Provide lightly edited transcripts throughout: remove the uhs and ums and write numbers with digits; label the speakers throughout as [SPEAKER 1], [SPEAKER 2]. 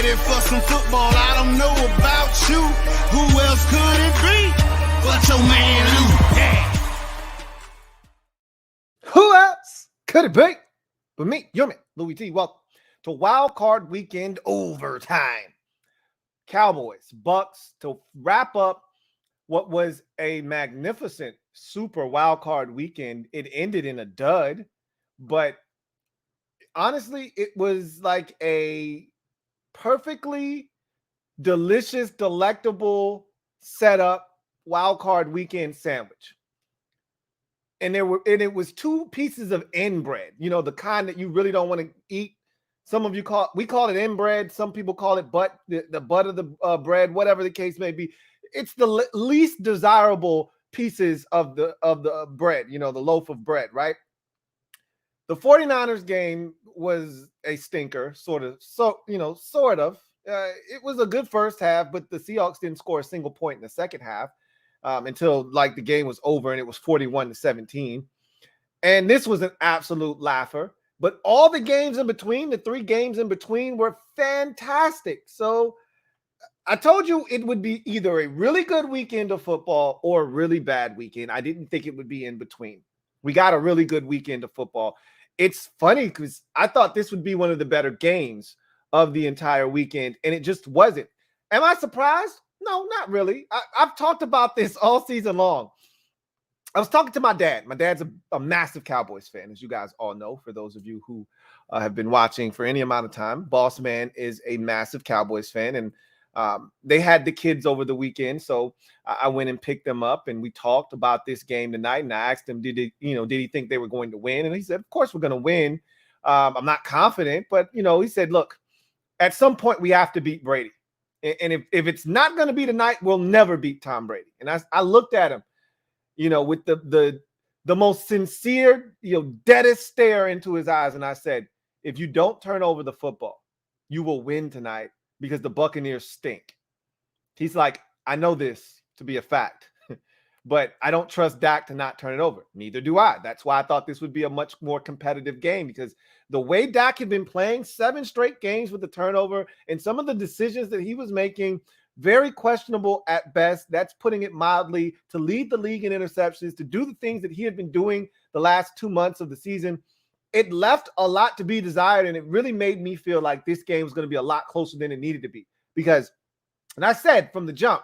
[SPEAKER 1] ready for some football. I don't know about you. Who else could it be but your man Lou? Yeah.
[SPEAKER 2] Who else could it be but me, your man, Louie T? Welcome to Wildcard Weekend Overtime. Cowboys, Bucks to wrap up what was a magnificent super wildcard weekend. It ended in a dud, but honestly, it was like a perfectly delicious, delectable setup wildcard weekend sandwich. And it was two pieces of end bread, you know, the kind that you really don't want to eat. Some of you we call it end bread. Some people call it the butt of the bread, whatever the case may be. It's the least desirable pieces of the bread, you know, the loaf of bread, right? The 49ers game was a stinker, sort of. It was a good first half, but the Seahawks didn't score a single point in the second half until like the game was over and it was 41-17. And this was an absolute laugher. But all the games in between, the three games in between, were fantastic. So I told you it would be either a really good weekend of football or a really bad weekend. I didn't think it would be in between. We got a really good weekend of football. It's funny because I thought this would be one of the better games of the entire weekend, and it just wasn't. Am I surprised? No, not really. I've talked about this all season long. I was talking to my dad. My dad's a massive Cowboys fan, as you guys all know, for those of you who have been watching for any amount of time. Boss Man is a massive Cowboys fan, and they had the kids over the weekend, so I went and picked them up, and we talked about this game tonight, and I asked him, did he think they were going to win? And he said, of course we're going to win. I'm not confident, but, he said, look, at some point we have to beat Brady. And if it's not going to be tonight, we'll never beat Tom Brady. And I looked at him, with the most sincere, deadest stare into his eyes. And I said, if you don't turn over the football, you will win tonight because the Buccaneers stink. He's like, I know this to be a fact, but I don't trust Dak to not turn it over. Neither do I. That's why I thought this would be a much more competitive game, because the way Dak had been playing 7 straight games with the turnover and some of the decisions that he was making, very questionable at best. That's putting it mildly. To lead the league in interceptions, to do the things that he had been doing the last 2 months of the season, it left a lot to be desired, and it really made me feel like this game was going to be a lot closer than it needed to be. Because, and I said from the jump,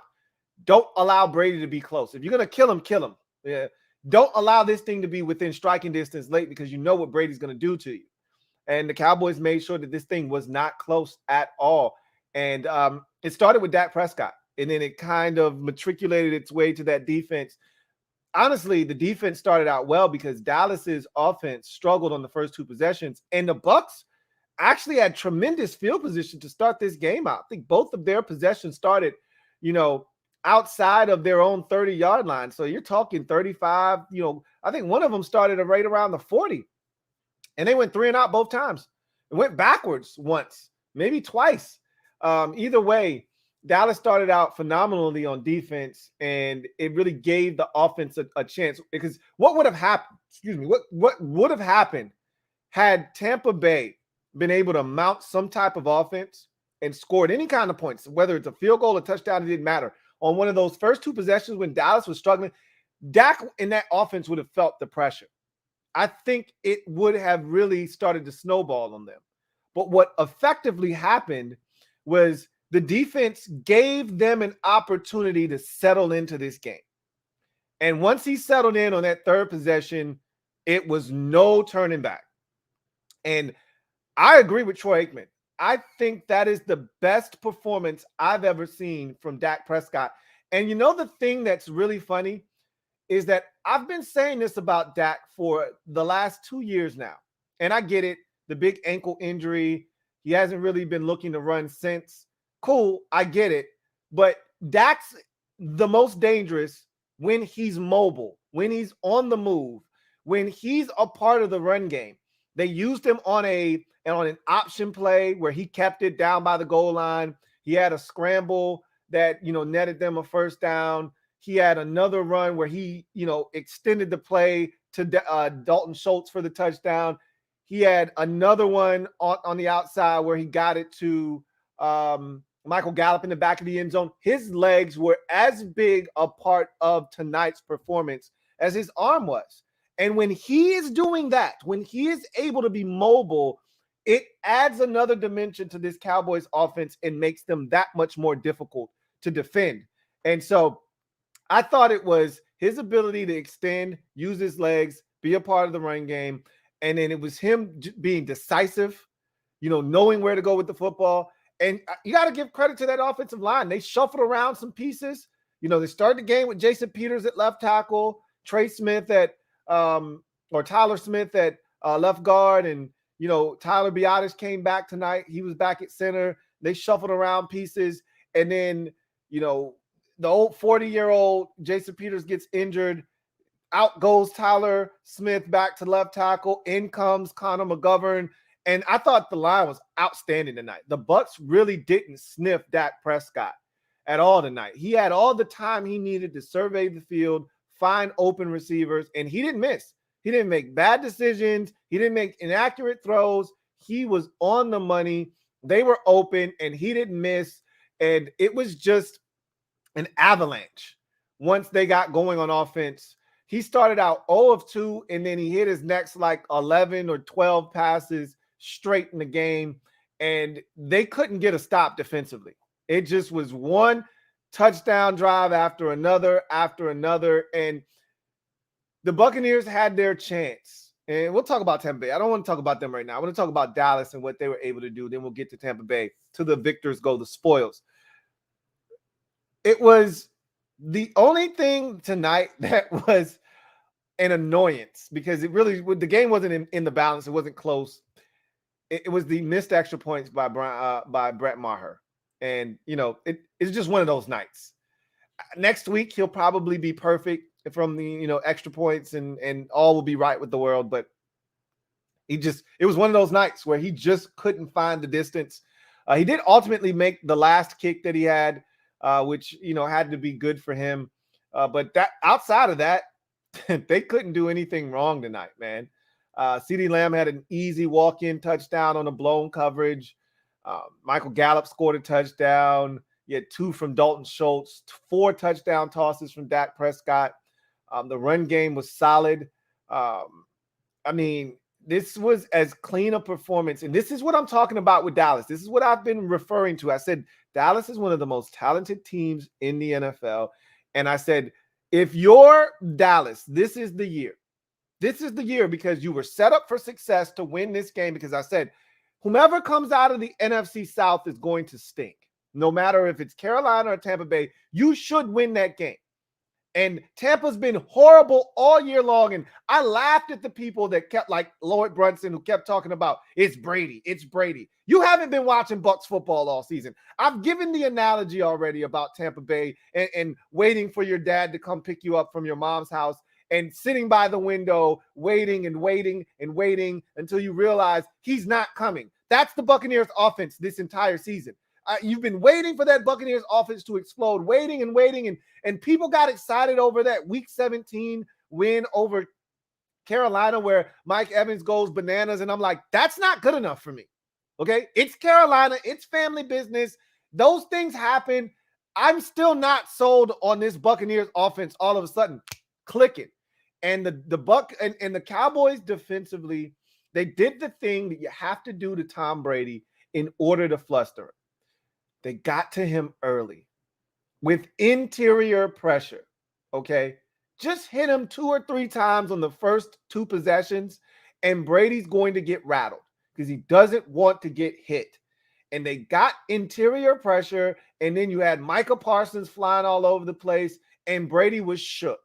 [SPEAKER 2] don't allow Brady to be close. If you're going to kill him, kill him. Yeah. Don't allow this thing to be within striking distance late, because you know what Brady's going to do to you. And the Cowboys made sure that this thing was not close at all. And it started with Dak Prescott, and then it kind of matriculated its way to that defense. Honestly, the defense started out well because Dallas's offense struggled on the first 2 possessions, and the Bucs actually had tremendous field position to start this game out. I think both of their possessions started, outside of their own 30-yard line. So you're talking 35, I think one of them started right around the 40, and they went 3 and out both times. It went backwards once, maybe twice. Either way, Dallas started out phenomenally on defense, and it really gave the offense a chance. Because what would have happened, what would have happened had Tampa Bay been able to mount some type of offense and scored any kind of points, whether it's a field goal or touchdown, it didn't matter. On one of those first 2 possessions when Dallas was struggling, Dak in that offense would have felt the pressure. I think it would have really started to snowball on them. But what effectively happened was the defense gave them an opportunity to settle into this game. And once he settled in on that 3rd possession, it was no turning back. And I agree with Troy Aikman. I think that is the best performance I've ever seen from Dak Prescott. And the thing that's really funny is that I've been saying this about Dak for the last 2 years now. And I get it. The big ankle injury. He hasn't really been looking to run since. Cool, I get it. But Dak's the most dangerous when he's mobile, when he's on the move, when he's a part of the run game. They used him on an option play where he kept it down by the goal line. He had a scramble that, netted them a first down. He had another run where he, extended the play to Dalton Schultz for the touchdown. He had another one on the outside where he got it to Michael Gallup in the back of the end zone. His legs were as big a part of tonight's performance as his arm was. And when he is doing that, when he is able to be mobile, it adds another dimension to this Cowboys offense and makes them that much more difficult to defend. And so I thought it was his ability to extend, use his legs, be a part of the run game. And then it was him being decisive, knowing where to go with the football. And you got to give credit to that offensive line. They shuffled around some pieces. They started the game with Jason Peters at left tackle, Trey Smith or Tyler Smith at left guard. And, Tyler Biotis came back tonight. He was back at center. They shuffled around pieces. And then, the old 40-year-old Jason Peters gets injured. Out goes Tyler Smith back to left tackle. In comes Connor McGovern. And I thought the line was outstanding tonight. The Bucs really didn't sniff Dak Prescott at all tonight. He had all the time he needed to survey the field, find open receivers, and he didn't miss. He didn't make bad decisions. He didn't make inaccurate throws. He was on the money. They were open, and he didn't miss. And it was just an avalanche once they got going on offense. He started out 0 of 2, and then he hit his next 11 or 12 passes straight in the game, and they couldn't get a stop defensively. It just was one touchdown drive after another, and the Buccaneers had their chance. And we'll talk about Tampa Bay. I don't want to talk about them right now. I want to talk about Dallas and what they were able to do. Then we'll get to Tampa Bay. To the victors go the spoils. It was the only thing tonight that was an annoyance, because the game wasn't in the balance. It wasn't close. It was the missed extra points by Brett Maher. And, it's just one of those nights. Next week, he'll probably be perfect from the, extra points and all will be right with the world. But it was one of those nights where he just couldn't find the distance. He did ultimately make the last kick that he had, which, had to be good for him. But that outside of that, they couldn't do anything wrong tonight, man. CeeDee Lamb had an easy walk-in touchdown on a blown coverage. Michael Gallup scored a touchdown. You had 2 from Dalton Schultz, 4 touchdown tosses from Dak Prescott. The run game was solid. This was as clean a performance. And this is what I'm talking about with Dallas. This is what I've been referring to. I said, Dallas is one of the most talented teams in the NFL. And I said, if you're Dallas, this is the year. This is the year, because you were set up for success to win this game, because I said, whomever comes out of the NFC South is going to stink. No matter if it's Carolina or Tampa Bay, you should win that game. And Tampa's been horrible all year long. And I laughed at the people that kept, like Lloyd Brunson, who kept talking about, it's Brady, it's Brady. You haven't been watching Bucs football all season. I've given the analogy already about Tampa Bay and waiting for your dad to come pick you up from your mom's house and sitting by the window, waiting until you realize he's not coming. That's the Buccaneers offense this entire season. You've been waiting for that Buccaneers offense to explode, waiting, and people got excited over that Week 17 win over Carolina where Mike Evans goes bananas, and I'm like, that's not good enough for me, okay? It's Carolina. It's family business. Those things happen. I'm still not sold on this Buccaneers offense all of a sudden clicking. And the Cowboys defensively, they did the thing that you have to do to Tom Brady in order to fluster him. They got to him early with interior pressure, okay? Just hit him 2 or 3 times on the first 2 possessions, and Brady's going to get rattled because he doesn't want to get hit. And they got interior pressure, and then you had Micah Parsons flying all over the place, and Brady was shook.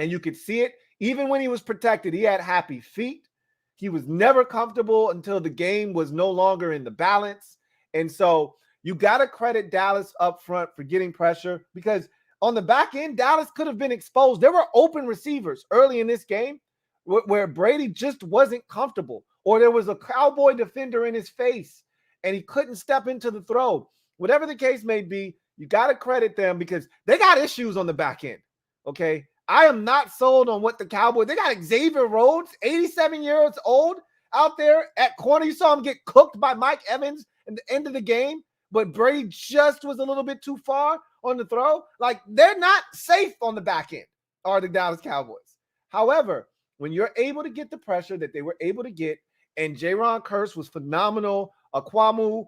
[SPEAKER 2] And you could see it even when he was protected. He had happy feet. He was never comfortable until the game was no longer in the balance. And so you got to credit Dallas up front for getting pressure, because on the back end, Dallas could have been exposed. There were open receivers early in this game where Brady just wasn't comfortable, or there was a Cowboy defender in his face and he couldn't step into the throw. Whatever the case may be, you got to credit them because they got issues on the back end, okay? I am not sold on what the Cowboys – they got Xavier Rhodes, 87 years old, out there at corner. You saw him get cooked by Mike Evans in the end of the game, but Brady just was a little bit too far on the throw. Like, they're not safe on the back end, are the Dallas Cowboys. However, when you're able to get the pressure that they were able to get, and Jaron Kearse was phenomenal, Akwamu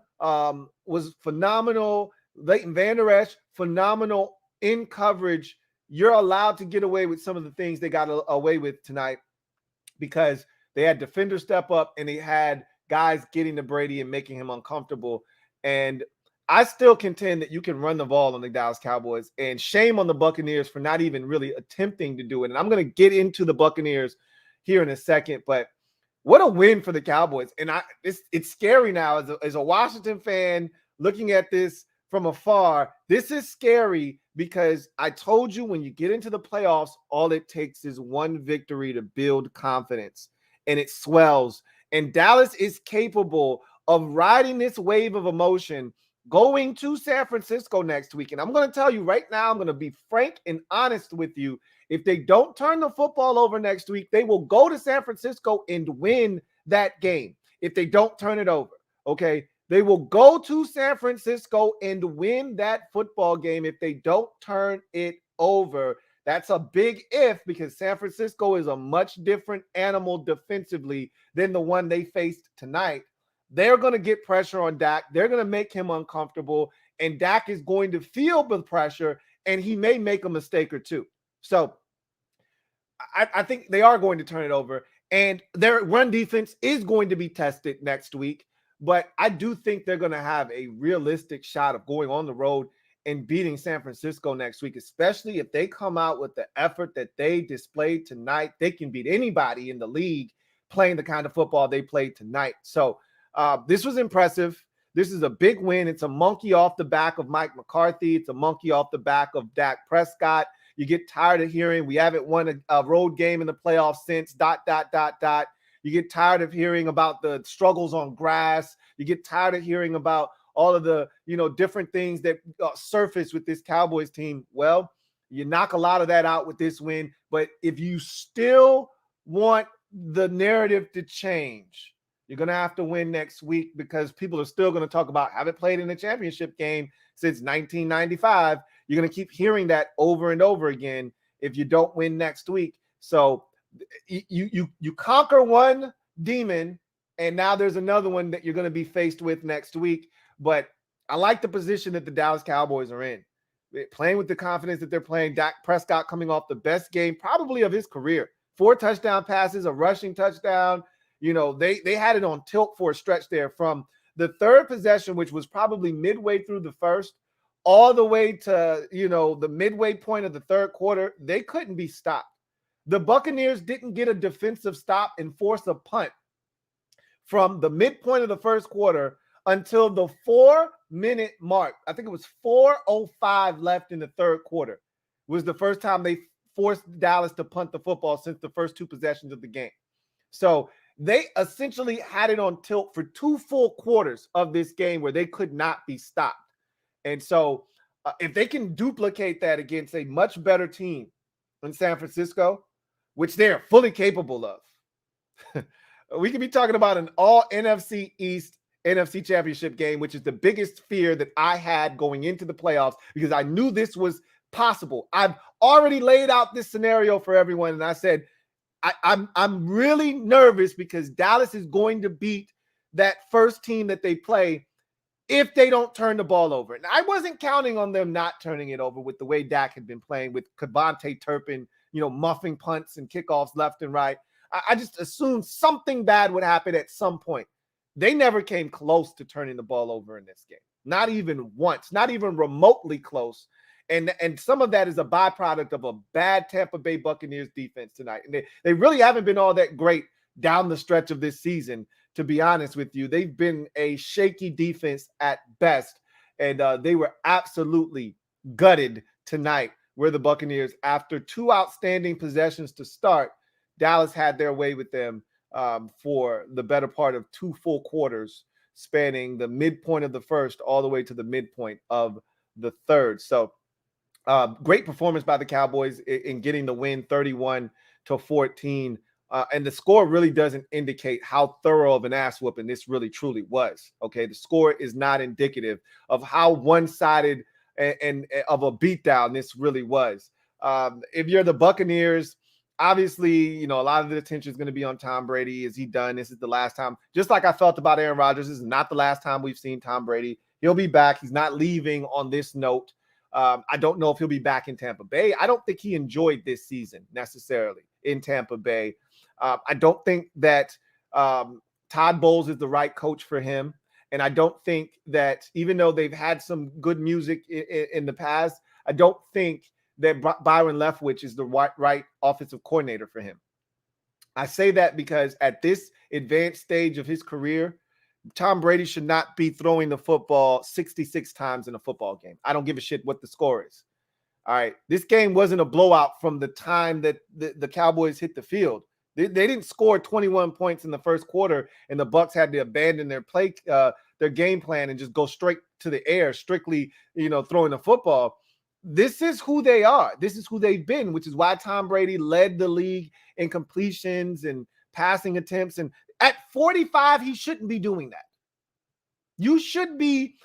[SPEAKER 2] was phenomenal, Leighton Vander Esch, phenomenal in coverage, you're allowed to get away with some of the things they got away with tonight because they had defenders step up and they had guys getting to Brady and making him uncomfortable. And I still contend that you can run the ball on the Dallas Cowboys, and shame on the Buccaneers for not even really attempting to do it. And I'm going to get into the Buccaneers here in a second, but what a win for the Cowboys. And it's scary now as a Washington fan looking at this from afar. This is scary because I told you when you get into the playoffs, all it takes is one victory to build confidence, and it swells. And Dallas is capable of riding this wave of emotion going to San Francisco next week. And I'm going to tell you right now, I'm going to be frank and honest with you. If they don't turn the football over next week, they will go to San Francisco and win that game. If they don't turn it over, okay? They will go to San Francisco and win that football game if they don't turn it over. That's a big if, because San Francisco is a much different animal defensively than the one they faced tonight. They're going to get pressure on Dak. They're going to make him uncomfortable, and Dak is going to feel the pressure, and he may make a mistake or two. So I think they are going to turn it over, and their run defense is going to be tested next week. But I do think they're going to have a realistic shot of going on the road and beating San Francisco next week, especially if they come out with the effort that they displayed tonight. They can beat anybody in the league playing the kind of football they played tonight. So this was impressive. This is a big win. It's a monkey off the back of Mike McCarthy. It's a monkey off the back of Dak Prescott. You get tired of hearing we haven't won a road game in the playoffs since ... You get tired of hearing about the struggles on grass. You get tired of hearing about all of the, different things that surface with this Cowboys team. Well, you knock a lot of that out with this win. But if you still want the narrative to change, you're going to have to win next week, because people are still going to talk about haven't played in a championship game since 1995. You're going to keep hearing that over and over again if you don't win next week. So you conquer one demon, and now there's another one that you're going to be faced with next week. But I like the position that the Dallas Cowboys are in. They're playing with the confidence that they're playing. Dak Prescott coming off the best game probably of his career. 4 touchdown passes, a rushing touchdown. They had it on tilt for a stretch there from the third possession, which was probably midway through the first, all the way to, the midway point of the third quarter. They couldn't be stopped. The Buccaneers didn't get a defensive stop and force a punt from the midpoint of the first quarter until the 4-minute mark. I think it was 4:05 left in the third quarter. It was the first time they forced Dallas to punt the football since the first 2 possessions of the game. So they essentially had it on tilt for 2 full quarters of this game where they could not be stopped. And so if they can duplicate that against a much better team in San Francisco, which they're fully capable of, we could be talking about an all NFC East NFC Championship game, which is the biggest fear that I had going into the playoffs, because I knew this was possible. I've already laid out this scenario for everyone, and I said, I'm really nervous because Dallas is going to beat that first team that they play if they don't turn the ball over. And I wasn't counting on them not turning it over with the way Dak had been playing, with Kevontae Turpin, muffing punts and kickoffs left and right. I just assumed something bad would happen at some point. They never came close to turning the ball over in this game. Not even once, not even remotely close. And some of that is a byproduct of a bad Tampa Bay Buccaneers defense tonight. And they really haven't been all that great down the stretch of this season, to be honest with you. They've been a shaky defense at best. And they were absolutely gutted tonight, where the Buccaneers, after 2 outstanding possessions to start, Dallas had their way with them for the better part of 2 full quarters, spanning the midpoint of the first all the way to the midpoint of the third. So great performance by the Cowboys in getting the win 31-14 And the score really doesn't indicate how thorough of an ass whooping this really truly was. Okay, the score is not indicative of how one-sided and of a beatdown this really was. If you're the Buccaneers, obviously, a lot of the attention is going to be on Tom Brady. Is he done? This is the last time. Just like I felt about Aaron Rodgers, this is not the last time we've seen Tom Brady. He'll be back. He's not leaving on this note. I don't know if he'll be back in Tampa Bay. I don't think he enjoyed this season necessarily in Tampa Bay. I don't think that Todd Bowles is the right coach for him. And I don't think that, even though they've had some good music in the past, I don't think that Byron Leftwich is the right offensive coordinator for him. I say that because at this advanced stage of his career, Tom Brady should not be throwing the football 66 times in a football game. I don't give a shit what the score is. All right. This game wasn't a blowout from the time that the Cowboys hit the field. They didn't score 21 points in the first quarter, and the Bucs had to abandon their game plan and just go straight to the air, strictly, throwing the football. This is who they are. This is who they've been, which is why Tom Brady led the league in completions and passing attempts. And at 45, he shouldn't be doing that. You should be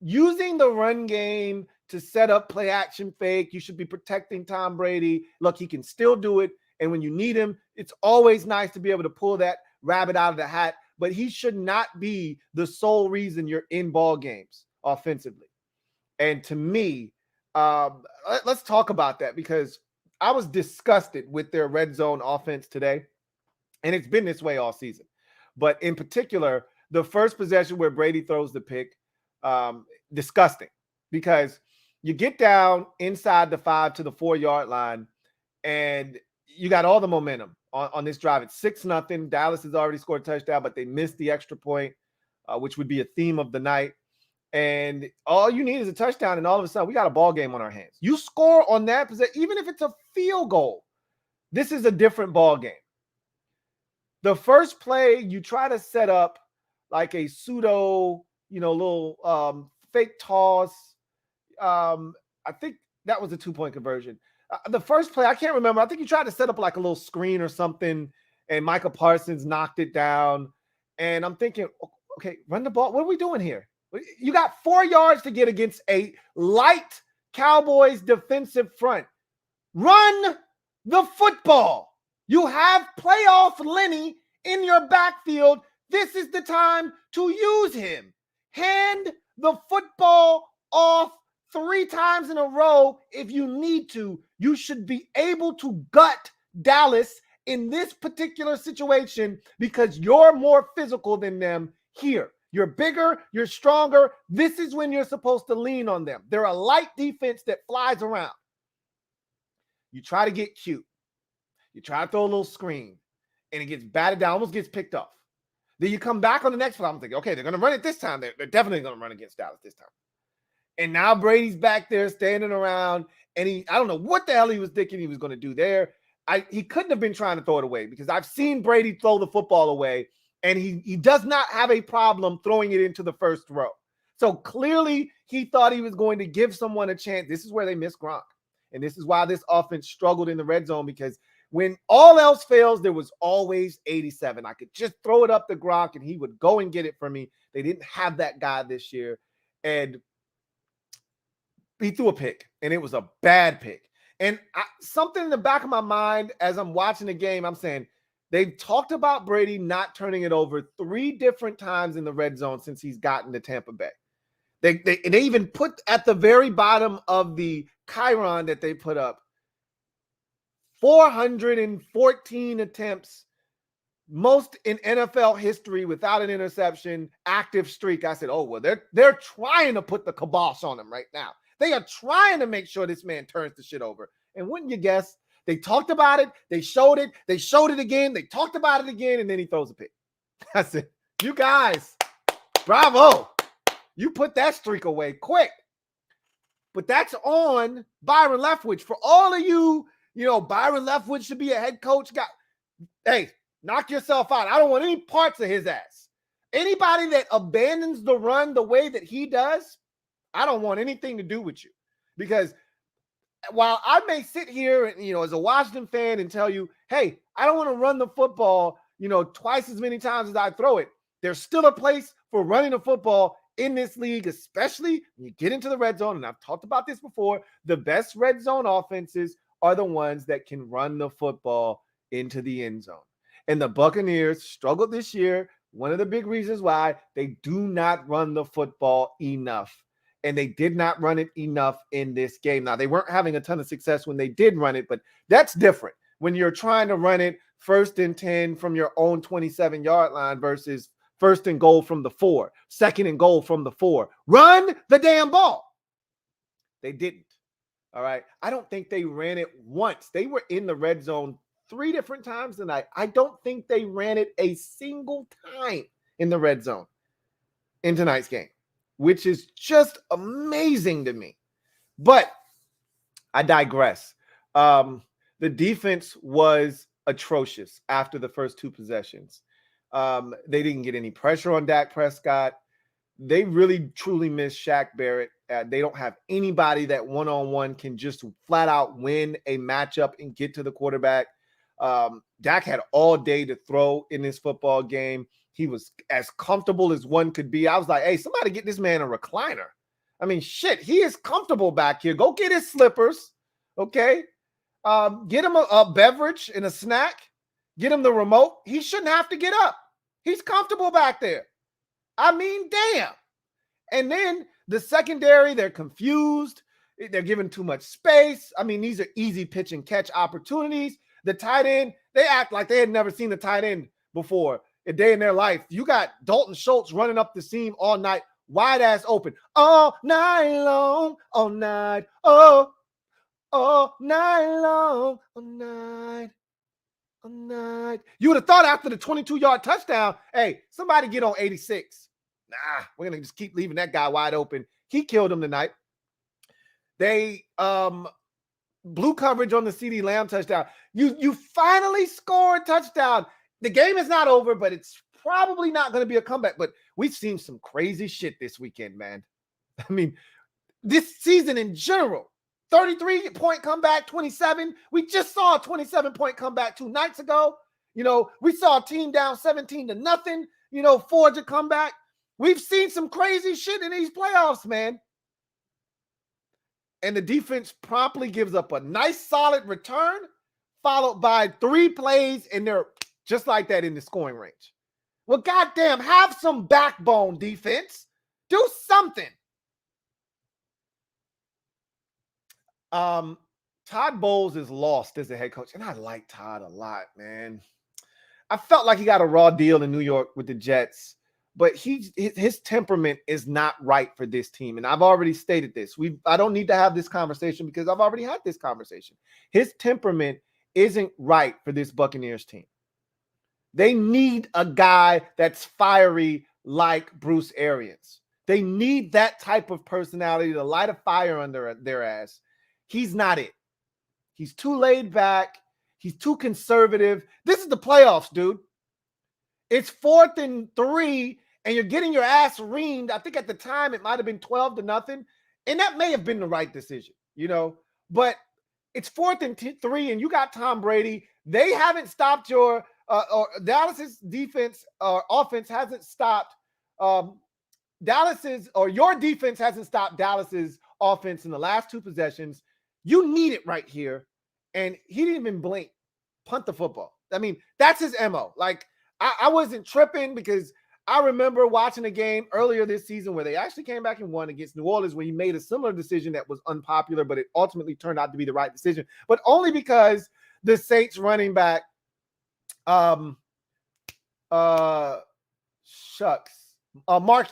[SPEAKER 2] using the run game to set up play action fake. You should be protecting Tom Brady. Look, he can still do it. And when you need him, it's always nice to be able to pull that rabbit out of the hat. But he should not be the sole reason you're in ball games offensively. And to me, let's talk about that, because I was disgusted with their red zone offense today. And it's been this way all season. But in particular, the first possession where Brady throws the pick, disgusting, because you get down inside the 5 to the 4-yard line, and you got all the momentum on this drive. It's 6-0. Dallas has already scored a touchdown, but they missed the extra point, which would be a theme of the night. And all you need is a touchdown, and all of a sudden we got a ball game on our hands. You score on that possession, even if it's a field goal, this is a different ball game. The first play, you try to set up like a pseudo, little fake toss. I think that was a 2-point conversion. The first play, I can't remember. I think you tried to set up like a little screen or something, and Micah Parsons knocked it down. And I'm thinking, okay, run the ball. What are we doing here? You got 4 yards to get against a light Cowboys defensive front. Run the football. You have playoff Lenny in your backfield. This is the time to use him. Hand the football off 3 times in a row if you need to. You should be able to gut Dallas in this particular situation because you're more physical than them here. You're bigger, you're stronger. This is when you're supposed to lean on them. They're a light defense that flies around. You try to get cute. You try to throw a little screen, and it gets batted down, almost gets picked off. Then you come back on the next play. I'm thinking, okay, they're going to run it this time. They're definitely going to run against Dallas this time. And now Brady's back there standing around, and I don't know what the hell he was thinking he was going to do there. He couldn't have been trying to throw it away, because I've seen Brady throw the football away, and he does not have a problem throwing it into the first row. So clearly he thought he was going to give someone a chance. This is where they missed Gronk. And this is why this offense struggled in the red zone, because when all else fails, there was always 87. I could just throw it up to Gronk, and he would go and get it for me. They didn't have that guy this year. And he threw a pick, and it was a bad pick. And something in the back of my mind as I'm watching the game, I'm saying, they've talked about Brady not turning it over 3 different times in the red zone since he's gotten to Tampa Bay. They even put at the very bottom of the chyron that they put up, 414 attempts, most in NFL history without an interception, active streak. I said, oh, well, they're trying to put the kibosh on him right now. They are trying to make sure this man turns the shit over. And wouldn't you guess, they talked about it, they showed it again, they talked about it again, and then he throws a pick. I said, you guys, bravo. You put that streak away quick. But that's on Byron Leftwich. For all of you, Byron Leftwich should be a head coach. Hey, knock yourself out. I don't want any parts of his ass. Anybody that abandons the run the way that he does, I don't want anything to do with you. Because while I may sit here and, as a Washington fan and tell you, hey, I don't want to run the football, twice as many times as I throw it. There's still a place for running the football in this league, especially when you get into the red zone. And I've talked about this before. The best red zone offenses are the ones that can run the football into the end zone. And the Buccaneers struggled this year. One of the big reasons why they do not run the football enough. And they did not run it enough in this game. Now, they weren't having a ton of success when they did run it, but that's different. When you're trying to run it 1st and 10 from your own 27-yard line versus 1st and goal from the 4, 2nd and goal from the 4. Run the damn ball. They didn't. All right. I don't think they ran it once. They were in the red zone 3 different times tonight. I don't think they ran it a single time in the red zone in tonight's game, which is just amazing to me. But I digress. The defense was atrocious after the first 2 possessions. They didn't get any pressure on Dak Prescott. They really, truly miss Shaq Barrett. They don't have anybody that one-on-one can just flat out win a matchup and get to the quarterback. Dak had all day to throw in this football game. He was as comfortable as one could be. I was like, hey, somebody get this man a recliner. I mean, shit, he is comfortable back here. Go get his slippers, okay? Get him a beverage and a snack. Get him the remote. He shouldn't have to get up. He's comfortable back there. I mean, damn. And then the secondary, they're confused. They're giving too much space. I mean, these are easy pitch and catch opportunities. The tight end, they act like they had never seen the tight end before a day in their life. You got Dalton Schultz running up the seam all night, wide ass open, all night long, all night, all night long, all night. You would have thought after the 22-yard touchdown, hey, somebody get on 86. Nah, we're going to just keep leaving that guy wide open. He killed him tonight. They blew coverage on the CeeDee Lamb touchdown. You finally scored a touchdown. The game is not over, but it's probably not going to be a comeback. But we've seen some crazy shit this weekend, man. I mean, this season in general. 33-point comeback, 27. We just saw a 27-point comeback 2 nights ago. We saw a team down 17-0, forge a comeback. We've seen some crazy shit in these playoffs, man. And the defense promptly gives up a nice, solid return, followed by 3 plays, and they're just like that in the scoring range. Well, goddamn, have some backbone, defense. Do something. Todd Bowles is lost as a head coach, and I like Todd a lot, man. I felt like he got a raw deal in New York with the Jets, but his temperament is not right for this team, and I've already stated this. I don't need to have this conversation because I've already had this conversation. His temperament isn't right for this Buccaneers team. They need a guy that's fiery like Bruce Arians. They need that type of personality to light a fire under their ass. He's not it. He's too laid back. He's too conservative. This is the playoffs, dude. It's 4th and 3, and you're getting your ass reamed. I think at the time it might have been 12-0, and that may have been the right decision, But it's 4th and 3, and you got Tom Brady. They haven't stopped your or Dallas's defense or offense hasn't stopped Dallas's, or your defense hasn't stopped Dallas's offense in the last 2 possessions. You need it right here. And he didn't even blink, punt the football. I mean, that's his MO. Like, I wasn't tripping because I remember watching a game earlier this season where they actually came back and won against New Orleans, where he made a similar decision that was unpopular, but it ultimately turned out to be the right decision. But only because the Saints running back, Mark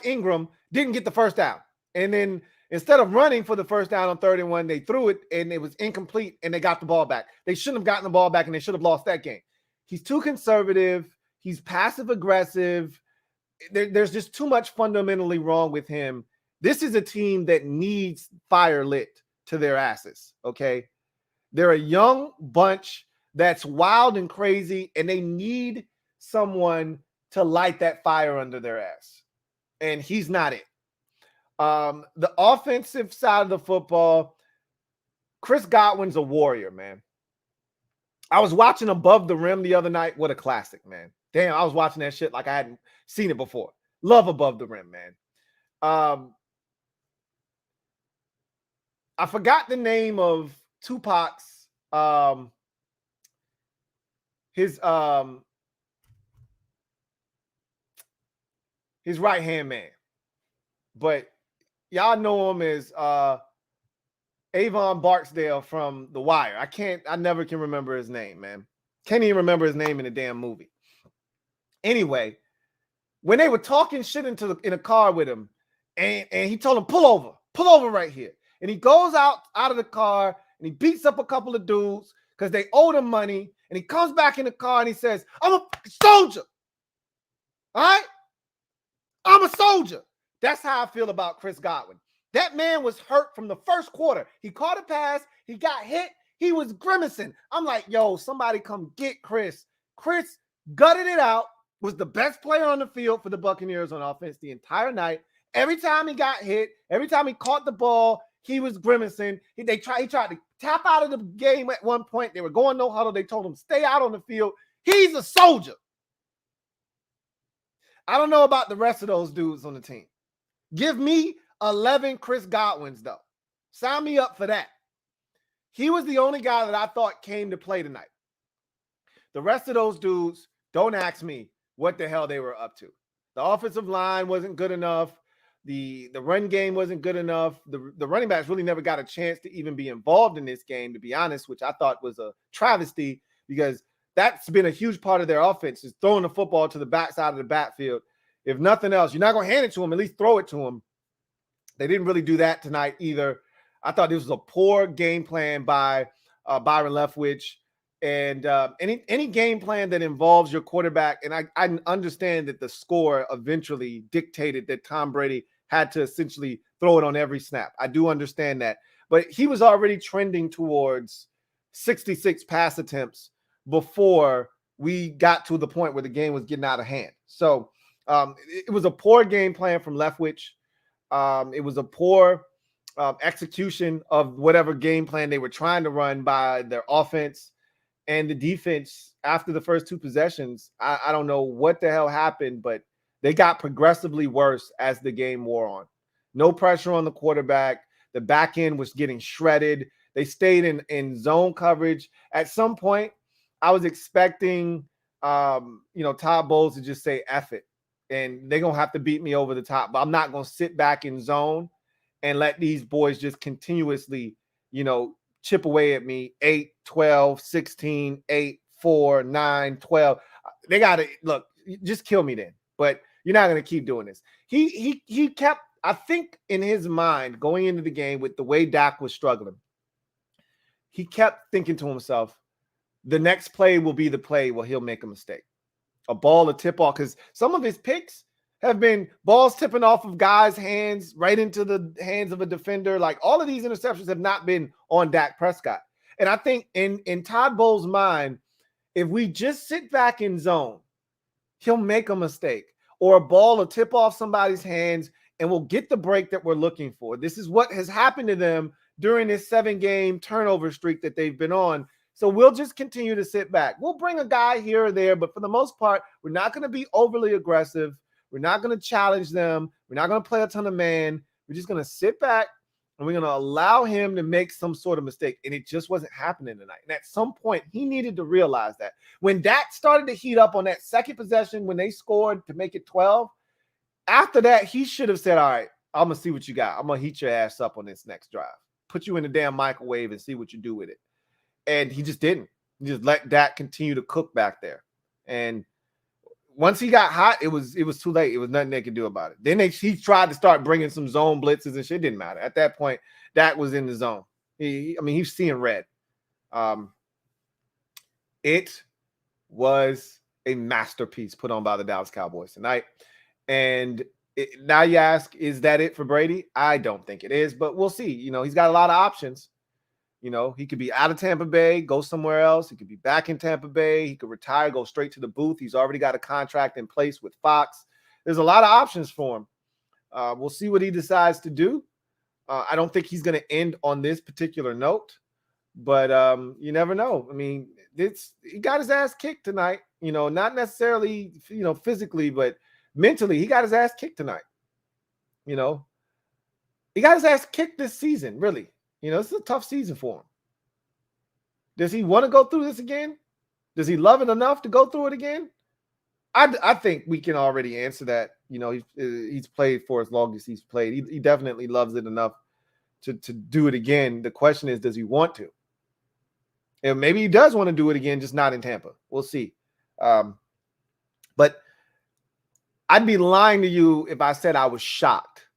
[SPEAKER 2] Ingram didn't get the first down. And then instead of running for the first down on 3rd and 1, they threw it and it was incomplete and they got the ball back. They shouldn't have gotten the ball back and they should have lost that game. He's too conservative. He's passive aggressive. There's just too much fundamentally wrong with him. This is a team that needs fire lit to their asses, okay? They're a young bunch that's wild and crazy, and they need someone to light that fire under their ass. And he's not it. The offensive side of the football, Chris Godwin's a warrior, man. I was watching Above the Rim the other night. What a classic, man. Damn, I was watching that shit like I hadn't seen it before. Love Above the Rim, man. I forgot the name of Tupac's his right-hand man. But y'all know him as Avon Barksdale from The Wire. I never can remember his name, man. Can't even remember his name in the damn movie. Anyway, when they were talking shit in a car with him, and he told him, pull over right here. And he goes out of the car and he beats up a couple of dudes because they owed him money. And he comes back in the car and he says, I'm a soldier. All right? I'm a soldier. That's how I feel about Chris Godwin. That man was hurt from the first quarter. He caught a pass. He got hit. He was grimacing. I'm like, yo, somebody come get Chris. Chris gutted it out, was the best player on the field for the Buccaneers on offense the entire night. Every time he got hit, every time he caught the ball, he was grimacing. He tried to tap out of the game at one point. They were going no huddle. They told him, stay out on the field. He's a soldier. I don't know about the rest of those dudes on the team. Give me 11 Chris Godwins, though. Sign me up for that. He was the only guy that I thought came to play tonight. The rest of those dudes, don't ask me what the hell they were up to. The offensive line wasn't good enough. The run game wasn't good enough. The running backs really never got a chance to even be involved in this game, to be honest, which I thought was a travesty because that's been a huge part of their offense is throwing the football to the backside of the backfield. If nothing else, you're not going to hand it to them, at least throw it to them. They didn't really do that tonight either. I thought this was a poor game plan by Byron Leftwich. And any game plan that involves your quarterback, and I understand that the score eventually dictated that Tom Brady had to essentially throw it on every snap. I do understand that. But he was already trending towards 66 pass attempts before we got to the point where the game was getting out of hand. So it was a poor game plan from Leftwich. It was a poor execution of whatever game plan they were trying to run by their offense. And the defense, after the first two possessions, I don't know what the hell happened, but they got progressively worse as the game wore on. No pressure on the quarterback. The back end was getting shredded. They stayed in zone coverage. At some point, I was expecting, Todd Bowles to just say, F it. And they're going to have to beat me over the top. But I'm not going to sit back in zone and let these boys just continuously, chip away at me. 8, 12, 16, 8, 4, 9, 12. They got to, look, just kill me then. But you're not going to keep doing this. He kept, I think in his mind, going into the game with the way Dak was struggling, he kept thinking to himself, the next play will be the play where he'll make a mistake. A ball, a tip off, because some of his picks have been balls tipping off of guys' hands right into the hands of a defender. Like all of these interceptions have not been on Dak Prescott. And I think in Todd Bowles' mind, if we just sit back in zone, he'll make a mistake or a ball will tip off somebody's hands and we'll get the break that we're looking for. This is what has happened to them during this 7-game turnover streak that they've been on. So we'll just continue to sit back. We'll bring a guy here or there, but for the most part, we're not going to be overly aggressive. We're not going to challenge them. We're not going to play a ton of man. We're just going to sit back and we're going to allow him to make some sort of mistake. And it just wasn't happening tonight. And at some point, he needed to realize that. When Dak started to heat up on that second possession, when they scored to make it 12, after that, he should have said, all right, I'm going to see what you got. I'm going to heat your ass up on this next drive. Put you in the damn microwave and see what you do with it. And he just didn't. He just let Dak continue to cook back there. And once he got hot, it was too late. It was nothing they could do about it. Then he tried to start bringing some zone blitzes and shit. It didn't matter. At that point, Dak was in the zone. He's seeing red. It was a masterpiece put on by the Dallas Cowboys tonight. And now you ask, is that it for Brady? I don't think it is, but we'll see. He's got a lot of options. He could be out of Tampa Bay, go somewhere else. He could be back in Tampa Bay. He could retire, go straight to the booth. He's already got a contract in place with Fox. There's a lot of options for him. We'll see what he decides to do. I don't think he's going to end on this particular note, but you never know. he got his ass kicked tonight. Not necessarily physically, but mentally, he got his ass kicked tonight. He got his ass kicked this season. Really, this is a tough season for him. Does he want to go through this again? Does he love it enough to go through it again? I think we can already answer that. He's played for as long as he's played. He definitely loves it enough to do it again. The question is, does he want to? And maybe he does want to do it again, just not in Tampa. We'll see. But I'd be lying to you if I said I was shocked,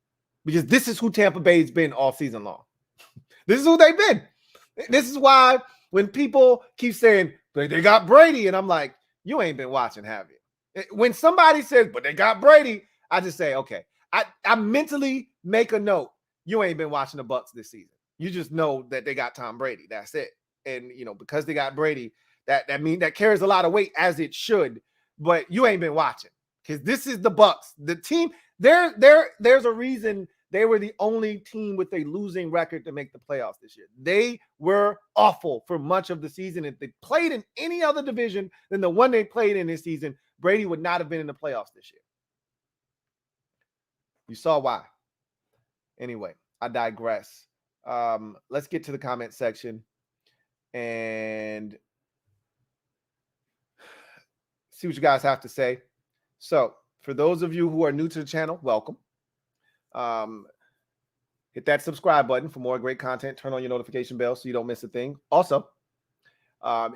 [SPEAKER 2] because this is who Tampa Bay's been all season long. This is who they've been. This is why when people keep saying, but they got Brady, and I'm like, you ain't been watching, have you? When somebody says, but they got Brady, I just say, okay. I mentally make a note. You ain't been watching the Bucs this season. You just know that they got Tom Brady. That's it. And, because they got Brady, that means that carries a lot of weight, as it should. But you ain't been watching, because this is the Bucs. The team, there's a reason they were the only team with a losing record to make the playoffs this year. They were awful for much of the season. If they played in any other division than the one they played in this season, Brady would not have been in the playoffs this year. You saw why. Anyway, I digress. Let's get to the comment section and see what you guys have to say. So, for those of you who are new to the channel, welcome. Hit that subscribe button for more great content. Turn on your notification bell so you don't miss a thing. Also,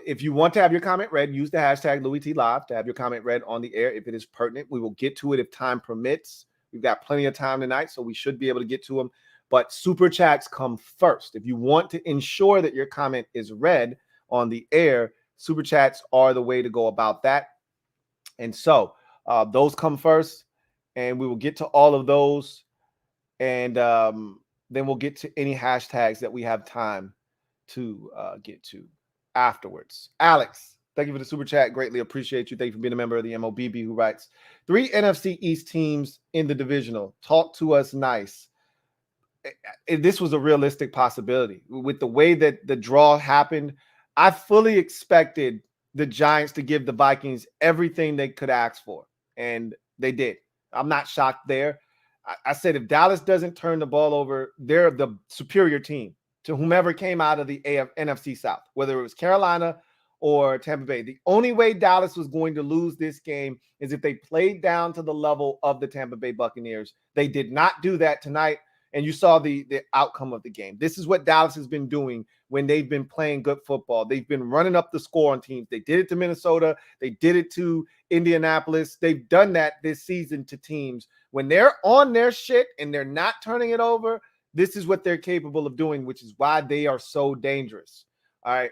[SPEAKER 2] if you want to have your comment read, use the hashtag LouieTLive to have your comment read on the air if it is pertinent. We will get to it if time permits. We've got plenty of time tonight, so we should be able to get to them. But super chats come first. If you want to ensure that your comment is read on the air, super chats are the way to go about that. And so those come first, and we will get to all of those. And then we'll get to any hashtags that we have time to get to afterwards. Alex, thank you for the super chat. Greatly appreciate you. Thank you for being a member of the MOBB, who writes, 3 NFC East teams in the divisional. Talk to us nice. This was a realistic possibility. With the way that the draw happened, I fully expected the Giants to give the Vikings everything they could ask for, and they did. I'm not shocked there. I said if Dallas doesn't turn the ball over, they're the superior team to whomever came out of the NFC South, whether it was Carolina or Tampa Bay. The only way Dallas was going to lose this game is if they played down to the level of the Tampa Bay Buccaneers. They did not do that tonight, and you saw the outcome of the game. This is what Dallas has been doing when they've been playing good football. They've been running up the score on teams. They did it to Minnesota. They did it to Indianapolis. They've done that this season to teams. When they're on their shit and they're not turning it over, this is what they're capable of doing, which is why they are so dangerous. All right.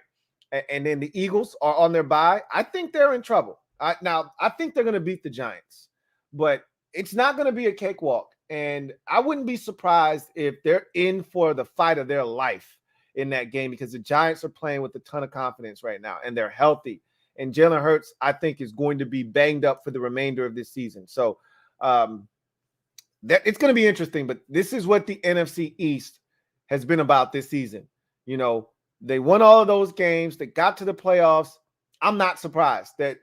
[SPEAKER 2] And then the Eagles are on their bye. I think they're in trouble. Now, I think they're going to beat the Giants, but it's not going to be a cakewalk. And I wouldn't be surprised if they're in for the fight of their life in that game, because the Giants are playing with a ton of confidence right now, and they're healthy. And Jalen Hurts, I think, is going to be banged up for the remainder of this season. So it's going to be interesting. But this is what the NFC East has been about this season. They won all of those games. They got to the playoffs. I'm not surprised that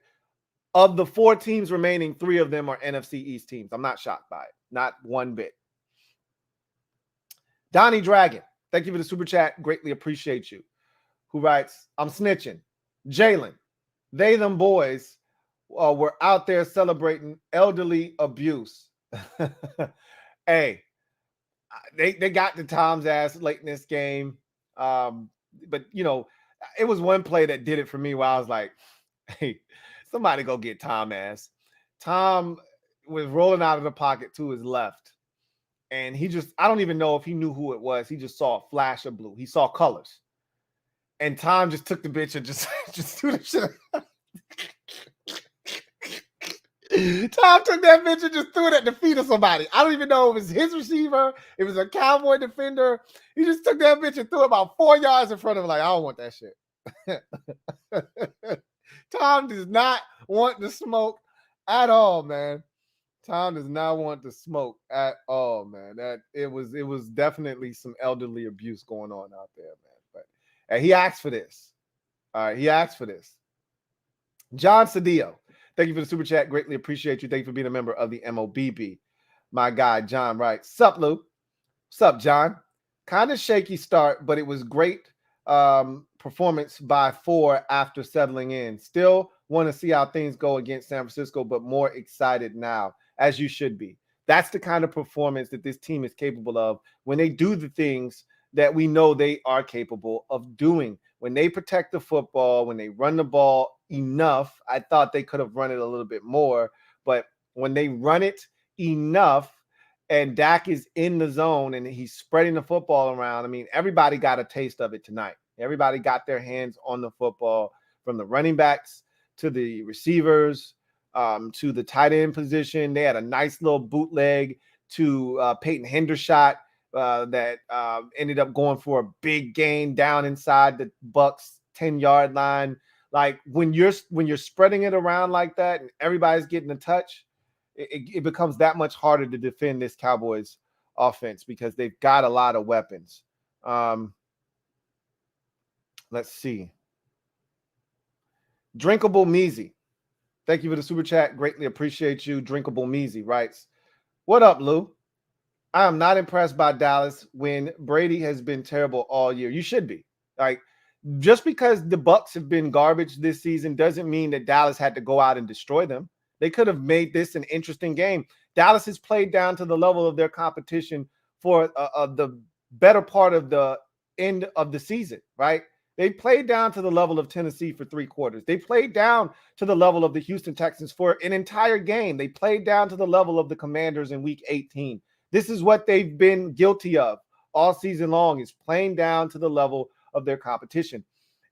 [SPEAKER 2] of the 4 teams remaining, 3 of them are NFC East teams. I'm not shocked by it. Not one bit. Donnie Dragon, thank you for the super chat. Greatly appreciate you. Who writes, I'm snitching. Jalen, they, them boys were out there celebrating elderly abuse. Hey, they got the Tom's ass late in this game. But, it was one play that did it for me where I was like, hey, somebody go get Tom ass. Tom was rolling out of the pocket to his left. And I don't even know if he knew who it was. He just saw a flash of blue. He saw colors. And Tom just took the bitch and just threw the shit. Tom took that bitch and just threw it at the feet of somebody. I don't even know if it was his receiver. It was a Cowboy defender. He just took that bitch and threw it about 4 yards in front of him. Like, I don't want that shit. Tom does not want the smoke at all, man. Tom does not want to smoke at all, man. It was definitely some elderly abuse going on out there, man. But he asked for this. All right, he asked for this. John Cedillo, thank you for the super chat. Greatly appreciate you. Thank you for being a member of the MOBB. My guy, John, writes, sup, Lou? Sup, John? Kind of shaky start, but it was great performance by 4 after settling in. Still want to see how things go against San Francisco, but more excited now, as you should be. That's the kind of performance that this team is capable of when they do the things that we know they are capable of doing. When they protect the football, when they run the ball enough, I thought they could have run it a little bit more, but when they run it enough and Dak is in the zone and he's spreading the football around, I mean, everybody got a taste of it tonight. Everybody got their hands on the football, from the running backs to the receivers, to the tight end position. They had a nice little bootleg to Peyton Hendershot that ended up going for a big gain down inside the Bucs 10-yard line. Like when you're spreading it around like that and everybody's getting a touch, it becomes that much harder to defend this Cowboys offense because they've got a lot of weapons. Let's see. Drinkable Measy, thank you for the super chat. Greatly appreciate you. Drinkable Measy writes, what up, Lou? I am not impressed by Dallas when Brady has been terrible all year. You should be. Like, just because the Bucs have been garbage this season doesn't mean that Dallas had to go out and destroy them. They could have made this an interesting game. Dallas has played down to the level of their competition for the better part of the end of the season, right? They played down to the level of Tennessee for 3 quarters. They played down to the level of the Houston Texans for an entire game. They played down to the level of the Commanders in Week 18. This is what they've been guilty of all season long, is playing down to the level of their competition.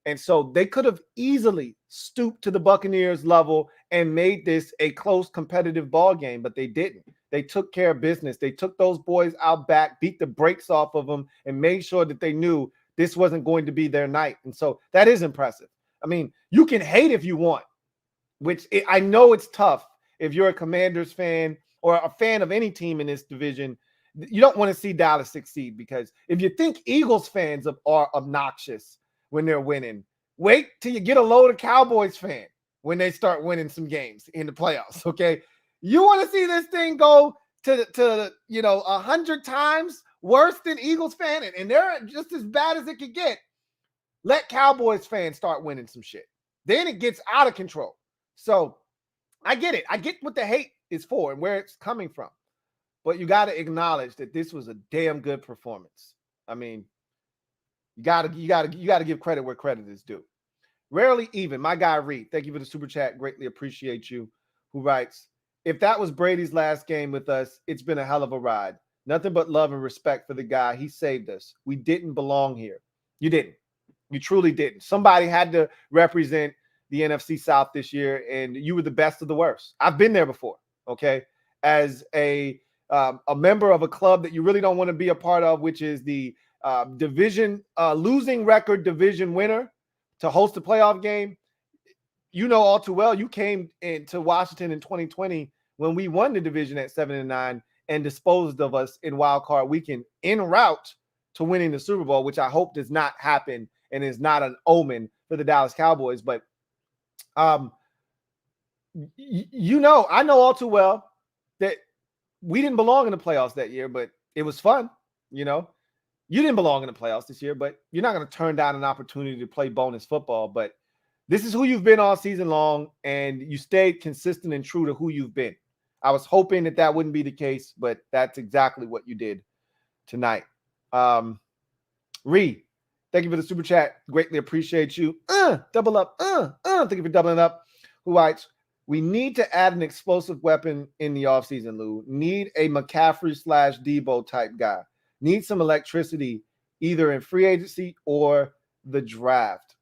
[SPEAKER 2] And so they could have easily stooped to the Buccaneers level and made this a close competitive ball game, but they didn't. They took care of business. They took those boys out back, beat the brakes off of them, and made sure that they knew this wasn't going to be their night. And so that is impressive. I mean, you can hate if you want, I know it's tough if you're a Commanders fan or a fan of any team in this division. You don't want to see Dallas succeed, because if you think Eagles fans are obnoxious when they're winning, wait till you get a load of Cowboys fan when they start winning some games in the playoffs, okay? You want to see this thing go to 100 times worse than Eagles fan, and they're just as bad as it could get. Let Cowboys fans start winning some shit. Then it gets out of control. So I get it. I get what the hate is for and where it's coming from. But you got to acknowledge that this was a damn good performance. I mean, you got to give credit where credit is due. Rarely Even, my guy Reed, thank you for the super chat. Greatly appreciate you. Who writes, if that was Brady's last game with us, it's been a hell of a ride. Nothing but love and respect for the guy. He saved us. We didn't belong here. You didn't. You truly didn't. Somebody had to represent the NFC South this year, and you were the best of the worst. I've been there before, okay? As a member of a club that you really don't want to be a part of, which is the losing record division winner, to host a playoff game. You know all too well, you came into Washington in 2020 when we won the division at 7-9 and disposed of us in Wildcard Weekend en route to winning the Super Bowl, which I hope does not happen and is not an omen for the Dallas Cowboys. But I know all too well that we didn't belong in the playoffs that year, but it was fun. You didn't belong in the playoffs this year, but you're not going to turn down an opportunity to play bonus football. But this is who you've been all season long, and you stayed consistent and true to who you've been. I was hoping that wouldn't be the case, but that's exactly what you did tonight. Ree, thank you for the super chat. Greatly appreciate you. Double up. Thank you for doubling up. Who writes, we need to add an explosive weapon in the offseason, Lou. Need a McCaffrey/Debo type guy. Need some electricity either in free agency or the draft.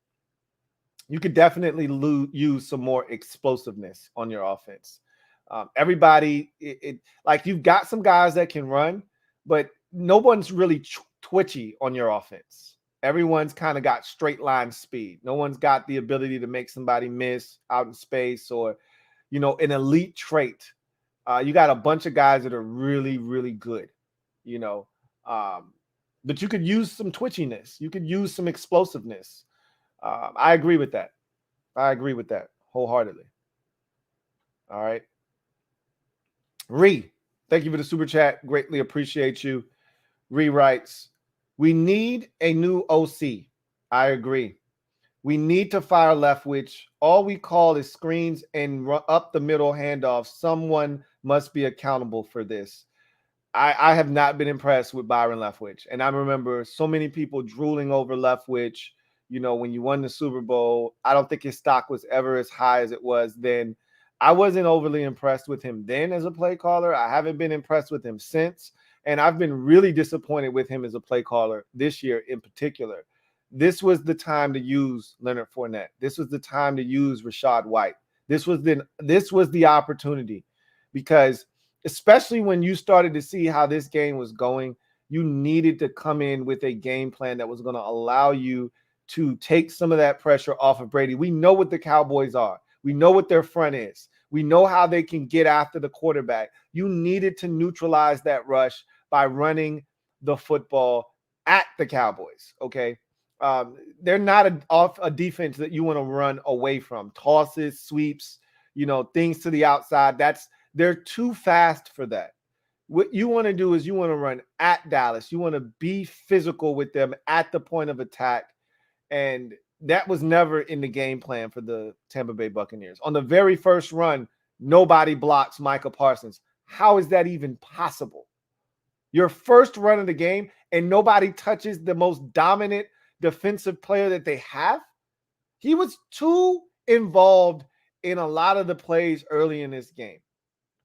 [SPEAKER 2] You could definitely use some more explosiveness on your offense. Everybody, like, you've got some guys that can run, but no one's really twitchy on your offense. Everyone's kind of got straight line speed. No one's got the ability to make somebody miss out in space or, an elite trait. You got a bunch of guys that are really, really good, but you could use some twitchiness. You could use some explosiveness. I agree with that. wholeheartedly. All right. Ree, thank you for the super chat. Greatly appreciate you. Ree writes, we need a new OC. I agree. We need to fire Leftwich. All we call is screens and up the middle handoff. Someone must be accountable for this. I have not been impressed with Byron Leftwich. And I remember so many people drooling over Leftwich. You know, when you won the Super Bowl, I don't think his stock was ever as high as it was then. I wasn't overly impressed with him then as a play caller. I haven't been impressed with him since. And I've been really disappointed with him as a play caller this year in particular. This was the time to use Leonard Fournette. This was the time to use Rachaad White. This was the opportunity, because especially when you started to see how this game was going, you needed to come in with a game plan that was going to allow you to take some of that pressure off of Brady. We know what the Cowboys are. We know what their front is. We know how they can get after the quarterback. You needed to neutralize that rush by running the football at the Cowboys, okay? They're not a defense that you want to run away from. Tosses, sweeps, things to the outside. They're too fast for that. What you want to do is you want to run at Dallas. You want to be physical with them at the point of attack. And that was never in the game plan for the Tampa Bay Buccaneers. On the very first run, nobody blocks Micah Parsons. How is that even possible? Your first run of the game and nobody touches the most dominant defensive player that they have? He was too involved in a lot of the plays early in this game.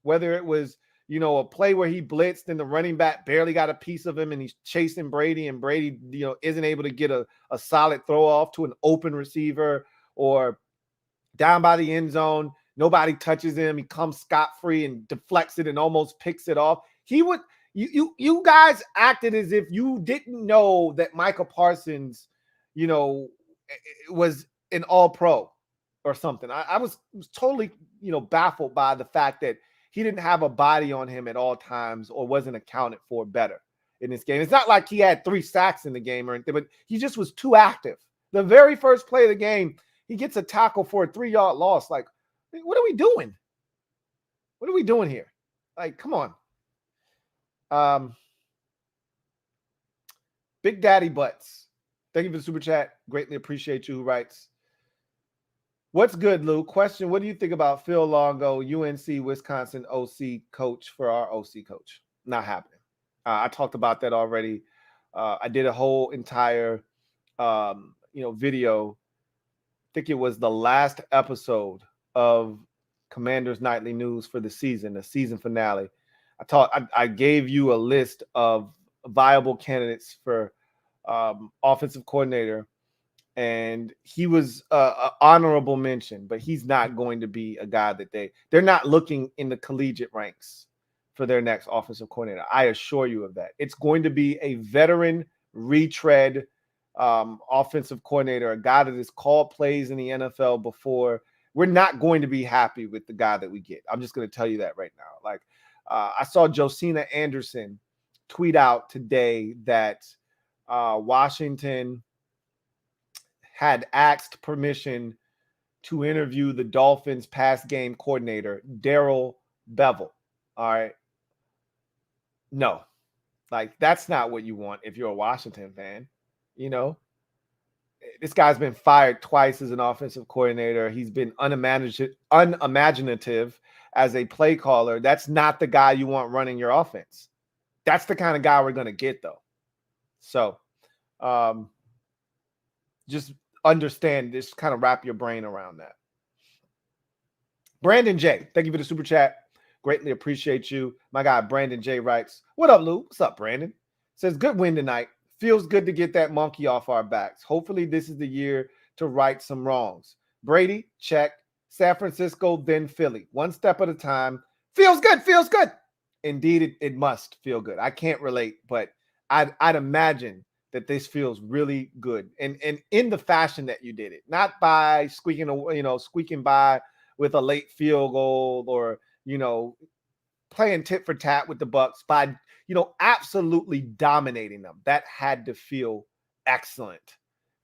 [SPEAKER 2] Whether it was, a play where he blitzed and the running back barely got a piece of him and he's chasing Brady and Brady, isn't able to get a solid throw off to an open receiver, or down by the end zone, nobody touches him. He comes scot-free and deflects it and almost picks it off. You guys acted as if you didn't know that Micah Parsons, was an all-pro or something. I was totally, baffled by the fact that he didn't have a body on him at all times or wasn't accounted for better in this game. It's not like he had 3 sacks in the game or anything, but he just was too active. The very first play of the game, he gets a tackle for a 3-yard loss. Like, what are we doing? What are we doing here? Like, come on. Big Daddy Butts, thank you for the super chat. Greatly appreciate you. Who writes, what's good, Lou? Question, what do you think about Phil Longo, UNC Wisconsin OC coach for our OC coach? Not happening. I talked about that already. I did a whole entire video. I think it was the last episode of Commanders Nightly News for the season finale. I gave you a list of viable candidates for offensive coordinator, and he was an honorable mention, but he's not going to be a guy that they're not looking in the collegiate ranks for their next offensive coordinator. I assure you of that. It's going to be a veteran retread offensive coordinator, a guy that has called plays in the NFL before. We're not going to be happy with the guy that we get. I'm just going to tell you that right now. Like, I saw Josina Anderson tweet out today that Washington had asked permission to interview the Dolphins pass game coordinator, Darrell Bevell. All right. No, like, that's not what you want if you're a Washington fan. This guy's been fired twice as an offensive coordinator. He's been unimaginative as a play caller. That's not the guy you want running your offense. That's the kind of guy we're going to get, though. So just understand, just kind of wrap your brain around that. Brandon J, thank you for the super chat. Greatly appreciate you. My guy Brandon J writes, what up, Lou? What's up, Brandon? Says, good win tonight. Feels good to get that monkey off our backs. Hopefully this is the year to right some wrongs. Brady, check. San Francisco, then Philly. One step at a time. Feels good, feels good. Indeed, it must feel good. I can't relate, but I'd imagine that this feels really good. And in the fashion that you did it. Not by squeaking by with a late field goal or, playing tit for tat with the Bucs, by absolutely dominating them. That had to feel excellent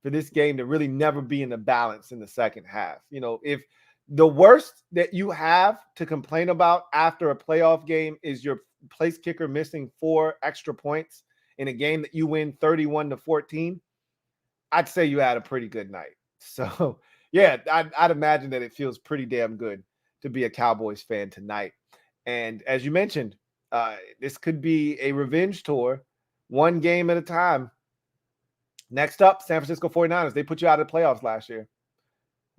[SPEAKER 2] for this game to really never be in the balance in the second half. If The worst that you have to complain about after a playoff game is your place kicker missing 4 extra points in a game that you win 31-14. I'd say you had a pretty good night. So, yeah, I'd imagine that it feels pretty damn good to be a Cowboys fan tonight. And as you mentioned, this could be a revenge tour, one game at a time. Next up, San Francisco 49ers. They put you out of the playoffs last year.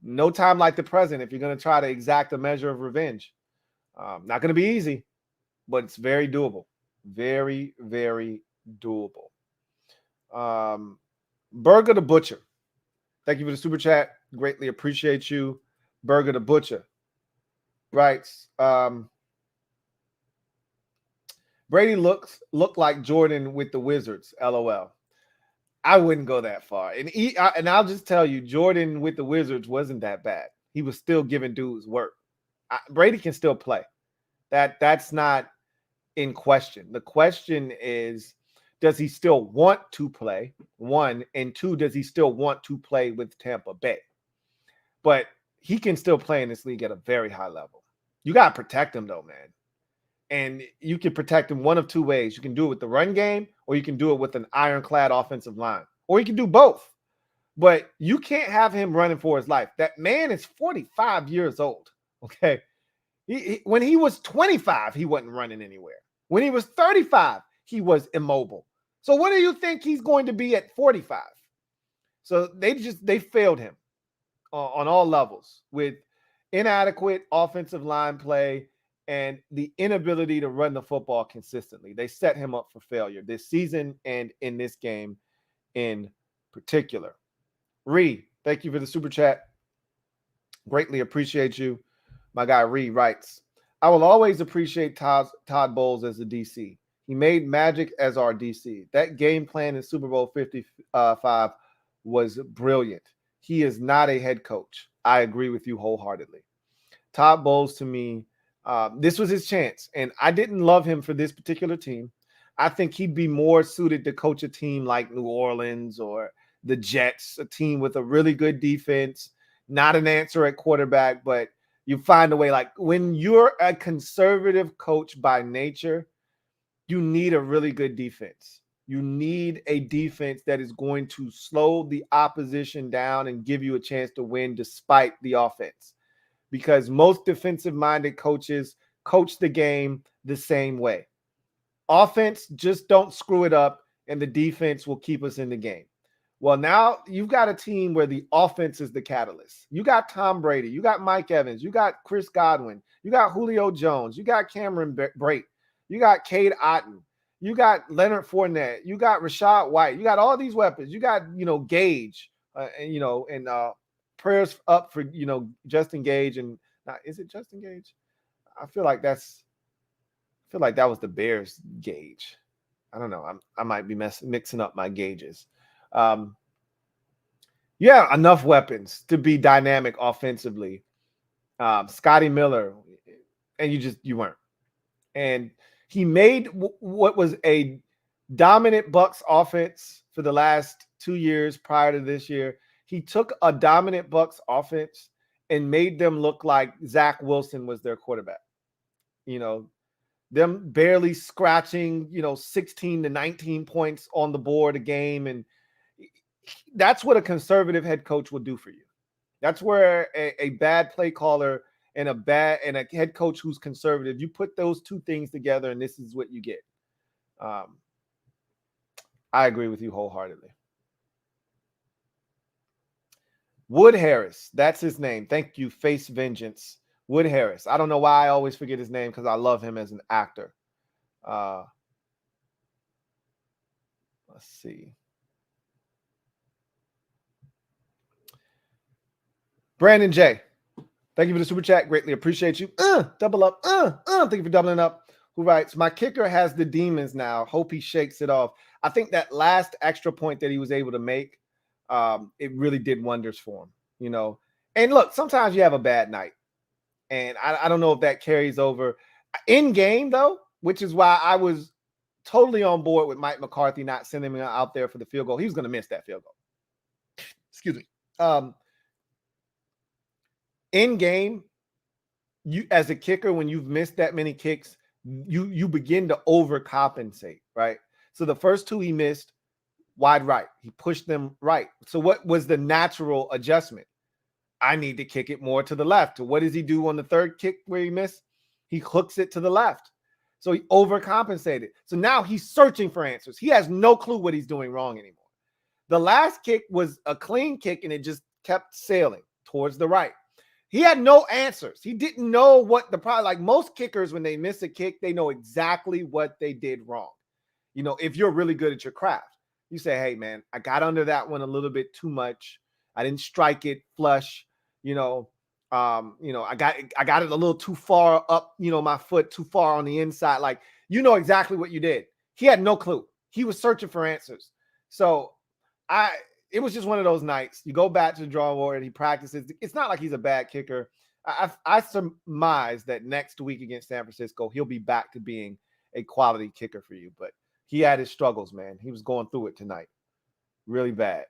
[SPEAKER 2] No time like the present if you're going to try to exact a measure of revenge. Not going to be easy, but it's very doable. Very, very doable. Burger the Butcher. Thank you for the super chat. Greatly appreciate you. Burger the Butcher writes, Brady looked like Jordan with the Wizards. LOL. I wouldn't go that far. And I'll just tell you, Jordan with the Wizards wasn't that bad. He was still giving dudes work. Brady can still play. That's not in question. The question is, does he still want to play? 1, and 2, does he still want to play with Tampa Bay? But he can still play in this league at a very high level. You got to protect him, though, man. And you can protect him one of 2 ways. You can do it with the run game, or you can do it with an ironclad offensive line, or you can do both. But you can't have him running for his life. That man is 45 years old, okay? When he was 25, he wasn't running anywhere. When he was 35, he was immobile. So what do you think he's going to be at 45? So they failed him on all levels with inadequate offensive line play and the inability to run the football consistently. They set him up for failure this season and in this game in particular. Ree, thank you for the super chat. Greatly appreciate you. My guy Ree writes, I will always appreciate Todd Bowles as a DC. He made magic as our DC. That game plan in Super Bowl 55 was brilliant. He is not a head coach. I agree with you wholeheartedly. Todd Bowles, to me, this was his chance, and I didn't love him for this particular team. I think he'd be more suited to coach a team like New Orleans or the Jets, a team with a really good defense, not an answer at quarterback, but you find a way. Like when you're a conservative coach by nature, you need a really good defense. You need a defense that is going to slow the opposition down and give you a chance to win despite the offense. Because most defensive-minded coaches coach the game the same way. Offense, just don't screw it up, and the defense will keep us in the game. Well, now you've got a team where the offense is the catalyst. You got Tom Brady. You got Mike Evans. You got Chris Godwin. You got Julio Jones. You got Cameron Brate. You got Cade Otton. You got Leonard Fournette. You got Rashad White. You got all these weapons. You got, Gage, and prayers up for, Justin Gage. And is it Justin Gage? I feel like that was the Bears Gage. I don't know. I might be mixing up my gauges. Yeah, enough weapons to be dynamic offensively. Scotty Miller, and you weren't. And he made what was a dominant Bucs offense for the last 2 years prior to this year. He took a dominant Bucs offense and made them look like Zach Wilson was their quarterback. Them barely scratching, 16 to 19 points on the board a game. And that's what a conservative head coach will do for you. That's where a bad play caller and a head coach who's conservative, you put those 2 things together and this is what you get. I agree with you wholeheartedly. Wood Harris, that's his name. Thank you, Face Vengeance. Wood Harris. I don't know why I always forget his name because I love him as an actor. Let's see. Brandon J. Thank you for the super chat. Greatly appreciate you. Double up. Thank you for doubling up. Who writes, my kicker has the demons now. Hope he shakes it off. I think that last extra point that he was able to make, it really did wonders for him, And look, sometimes you have a bad night. And I don't know if that carries over in game, though, which is why I was totally on board with Mike McCarthy not sending him out there for the field goal. He was going to miss that field goal. Excuse me. In game, you as a kicker, when you've missed that many kicks, you begin to overcompensate, right? So the first two he missed wide right. He pushed them right. So what was the natural adjustment? I need to kick it more to the left. What does he do on the third kick where he missed? He hooks it to the left. So he overcompensated. So now he's searching for answers. He has no clue what he's doing wrong anymore. The last kick was a clean kick, and it just kept sailing towards the right. He had no answers. He didn't know what the problem. Like most kickers, when they miss a kick, they know exactly what they did wrong. You know, if you're really good at your craft, you say, "Hey, man, I got under that one a little bit too much. I didn't strike it flush. I got it a little too far up. My foot too far on the inside. Like, you know exactly what you did." He had no clue. He was searching for answers. So it was just one of those nights. You go back to the drawing board and he practices. It's not like he's a bad kicker. I surmise that next week against San Francisco, he'll be back to being a quality kicker for you. But he had his struggles, man. He was going through it tonight. Really bad.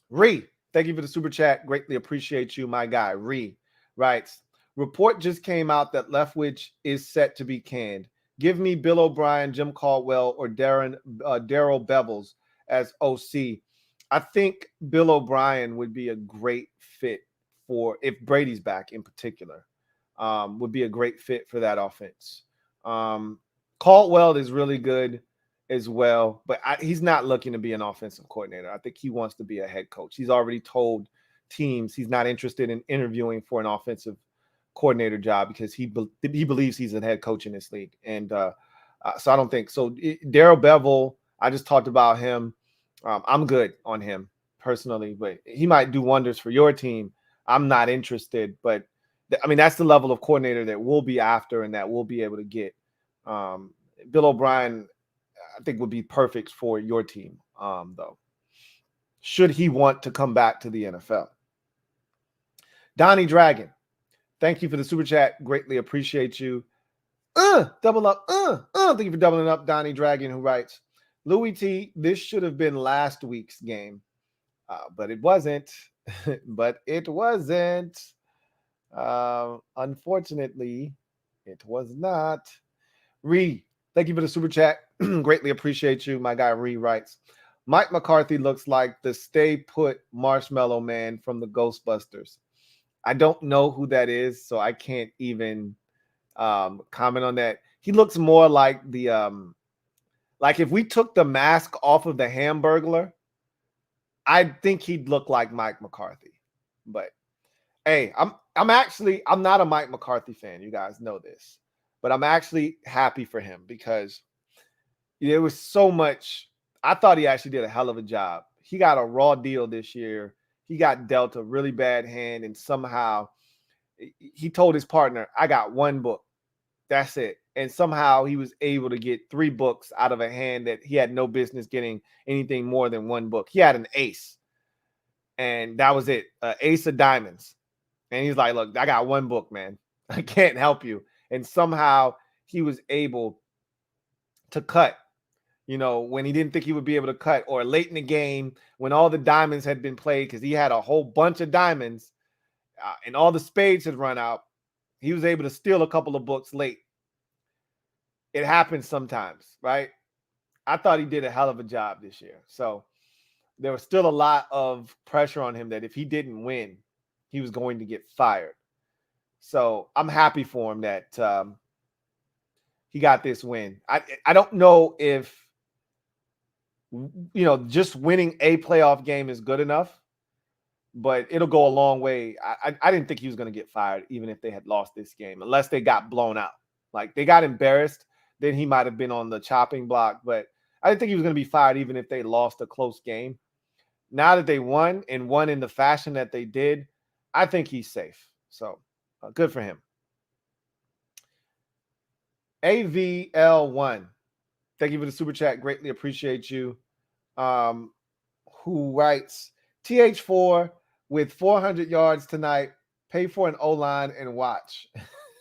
[SPEAKER 2] Ree, thank you for the super chat. Greatly appreciate you, my guy. Ree writes, report just came out that Leftwich is set to be canned. Give me Bill O'Brien, Jim Caldwell, or Daryl Bevels as OC. I think Bill O'Brien would be a great fit for, if Brady's back in particular, would be a great fit for that offense. Caldwell is really good as well, but he's not looking to be an offensive coordinator. I think he wants to be a head coach. He's already told teams he's not interested in interviewing for an offensive coordinator job because he believes he's a head coach in this league. And so I don't think so. Daryl Bevel, I just talked about him. I'm good on him personally, but he might do wonders for your team. I'm not interested, but that's the level of coordinator that we'll be after and that we'll be able to get. Bill O'Brien, I think, would be perfect for your team, though, should he want to come back to the NFL. Donnie Dragon, thank you for the super chat. Greatly appreciate you. Double up. Thank you for doubling up, Donnie Dragon, who writes, Louie T, this should have been last week's game, but it wasn't. Unfortunately, it was not. Ree, thank you for the super chat. Greatly appreciate you. My guy Ree writes, Mike McCarthy looks like the stay put Marshmallow Man from the Ghostbusters. I don't know who that is, so I can't even comment on that. He looks more like the like if we took the mask off of the Hamburglar, I think he'd look like Mike McCarthy. But hey, I'm not a Mike McCarthy fan. You guys know this. But I'm actually happy for him because there was so much. I thought he actually did a hell of a job. He got a raw deal this year. He got dealt a really bad hand, and somehow he told his partner, I got one book. That's it. And somehow he was able to get 3 books out of a hand that he had no business getting anything more than 1 book. He had an ace, and that was it, ace of diamonds. And he's like, look, I got 1 book, man. I can't help you. And somehow he was able to cut, when he didn't think he would be able to cut, or late in the game when all the diamonds had been played because he had a whole bunch of diamonds and all the spades had run out. He was able to steal a couple of books late. It happens sometimes, right? I thought he did a hell of a job this year. So there was still a lot of pressure on him that if he didn't win, he was going to get fired. So I'm happy for him that he got this win. I don't know if, just winning a playoff game is good enough, but it'll go a long way. I didn't think he was going to get fired, even if they had lost this game, unless they got blown out. Like they got embarrassed, then he might have been on the chopping block. But I didn't think he was going to be fired, even if they lost a close game. Now that they won and won in the fashion that they did, I think he's safe. So good for him. AVL1, thank you for the super chat. Greatly appreciate you. Who writes, TH4 with 400 yards tonight, pay for an O-line and watch.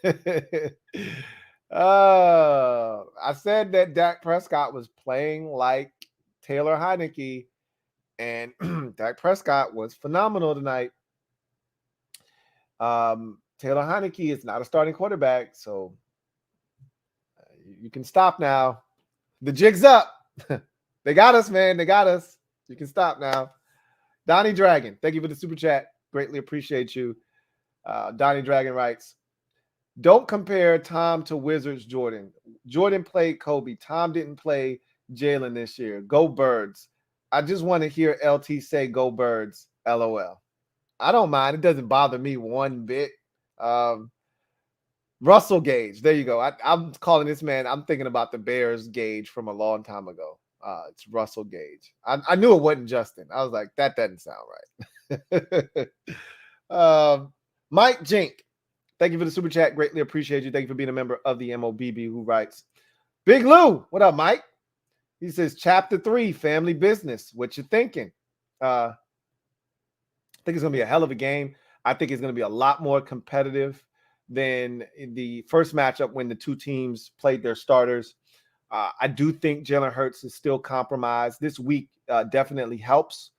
[SPEAKER 2] I said that Dak Prescott was playing like Taylor Heineke, and Dak Prescott was phenomenal tonight. Taylor Heineke is not a starting quarterback, so you can stop now. The jig's up. They got us, man. They got us. You can stop now. Donnie Dragon, thank you for the super chat. Greatly appreciate you. Donnie Dragon writes, don't compare Tom to Wizards Jordan. Jordan played Kobe. Tom didn't play Jalen this year. Go Birds. I just want to hear LT say go Birds. LOL. I don't mind. It doesn't bother me one bit. Russell Gage. There you go. I'm calling this man. I'm thinking about the Bears Gage from a long time ago. It's Russell Gage. I knew it wasn't Justin. I was like, that doesn't sound right. Mike Jink. Thank you for the super chat. Greatly appreciate you. Thank you for being a member of the MOBB who writes, Big Lou. What up, Mike? He says, Chapter 3, Family Business. What you thinking? I think it's going to be a hell of a game. I think it's going to be a lot more competitive than the first matchup when the two teams played their starters. I do think Jalen Hurts is still compromised. This week definitely helps,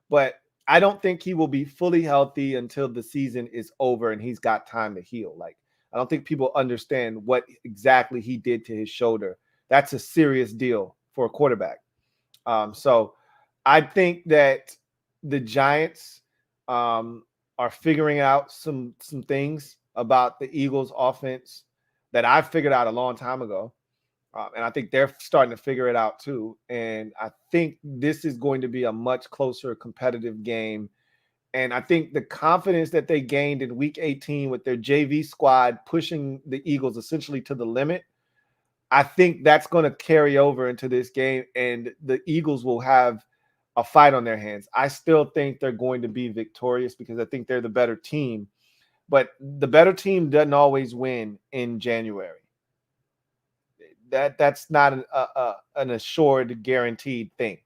[SPEAKER 2] but I don't think he will be fully healthy until the season is over and he's got time to heal. Like, I don't think people understand what exactly he did to his shoulder. That's a serious deal for a quarterback. So I think that the Giants are figuring out some things about the Eagles offense that I figured out a long time ago. And I think they're starting to figure it out too. And I think this is going to be a much closer competitive game. And I think the confidence that they gained in week 18 with their JV squad pushing the Eagles essentially to the limit, I think that's going to carry over into this game and the Eagles will have a fight on their hands. I still think they're going to be victorious because I think they're the better team. But the better team doesn't always win in January. That's not an assured, guaranteed thing.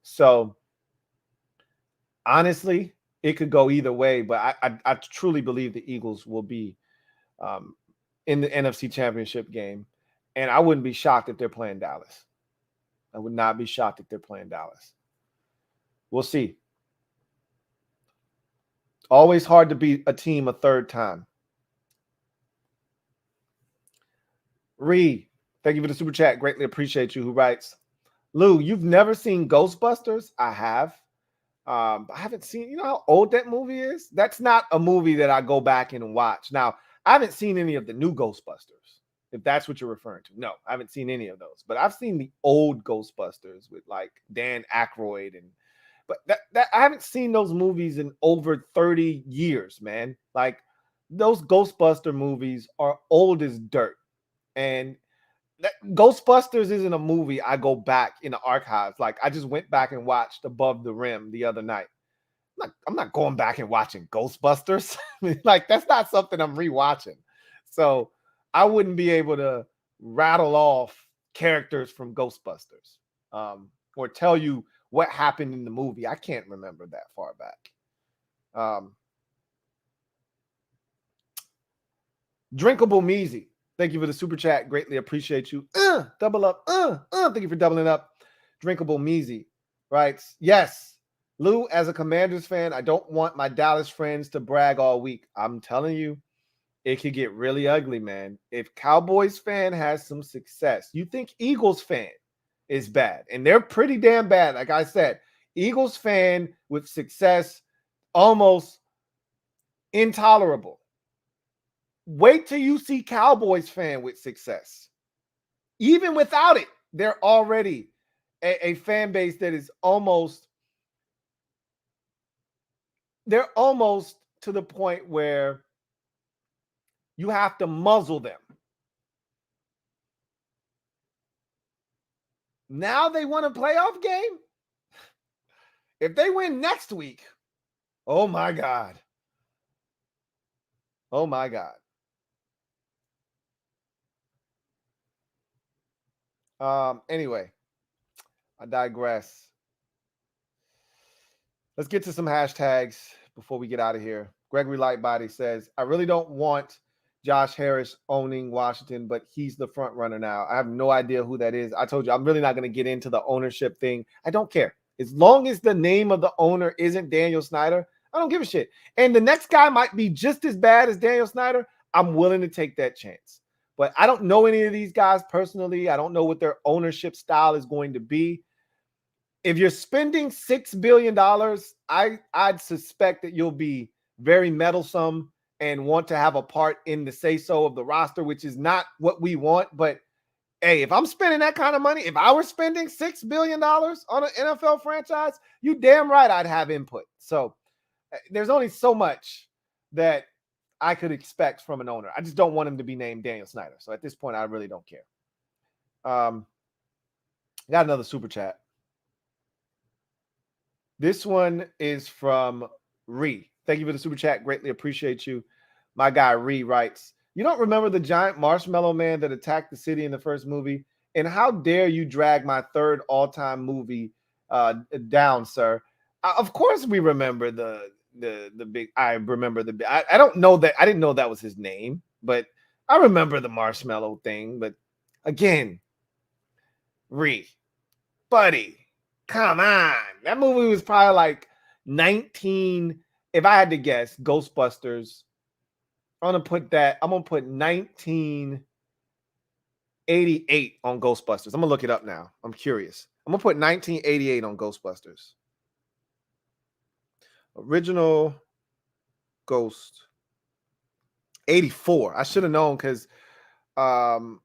[SPEAKER 2] So honestly, it could go either way. But I truly believe the Eagles will be in the NFC Championship game, and I wouldn't be shocked if they're playing Dallas. I would not be shocked if they're playing Dallas. We'll see. Always hard to beat a team a third time. Reed, thank you for the super chat. Greatly appreciate you. Who writes, Lou, you've never seen Ghostbusters? I have. I haven't seen, you know how old that movie is? That's not a movie that I go back and watch. Now, I haven't seen any of the new Ghostbusters, if that's what you're referring to. No, I haven't seen any of those. But I've seen the old Ghostbusters with like Dan Aykroyd but that I haven't seen those movies in over 30 years, man. Like those Ghostbuster movies are old as dirt. And Ghostbusters isn't a movie I go back in the archives. Like I just went back and watched Above the Rim the other night. I'm not going back and watching Ghostbusters. Like that's not something I'm rewatching. So I wouldn't be able to rattle off characters from Ghostbusters or tell you what happened in the movie. I can't remember that far back. Drinkable Measy. Thank you for the super chat. Greatly appreciate you. Double up. Thank you for doubling up. Drinkable Measy writes, yes, Lou, as a Commanders fan, I don't want my Dallas friends to brag all week. I'm telling you, it could get really ugly, man. If Cowboys fan has some success, you think Eagles fan is bad, and they're pretty damn bad. Like I said, Eagles fan with success, almost intolerable. Wait till you see Cowboys fan with success. Even without it, they're already a fan base that is almost to the point where you have to muzzle them. Now they want a playoff game? If they win next week, oh my God. Oh my God. Anyway, I digress. Let's get to some hashtags before we get out of here. Gregory Lightbody says, I really don't want Josh Harris owning Washington, but he's the front runner now. I have no idea who that is. I told you, I'm really not going to get into the ownership thing. I don't care. As long as the name of the owner isn't Daniel Snyder, I don't give a shit. And the next guy might be just as bad as Daniel Snyder. I'm willing to take that chance. But I don't know any of these guys personally. I don't know what their ownership style is going to be. If you're spending $6 billion, I'd suspect that you'll be very meddlesome and want to have a part in the say-so of the roster, which is not what we want. But hey, if I'm spending that kind of money, if I were spending $6 billion on an NFL franchise, you damn right I'd have input. So there's only so much that I could expect from an owner. I just don't want him to be named Daniel Snyder. So at this point, I really don't care. Got another super chat. This one is from Ree. Thank you for the super chat. Greatly appreciate you. My guy Ree writes, you don't remember the giant marshmallow man that attacked the city in the first movie? And how dare you drag my third all-time movie down, sir? Of course we remember the big. I remember the. I don't know that. I didn't know that was his name, but I remember the marshmallow thing. But again, Ree, buddy, come on. That movie was probably like 19. If I had to guess, Ghostbusters. I'm gonna put 1988 on Ghostbusters. I'm gonna look it up now. I'm curious. I'm gonna put 1988 on Ghostbusters. Original Ghost 84. I should have known because I'm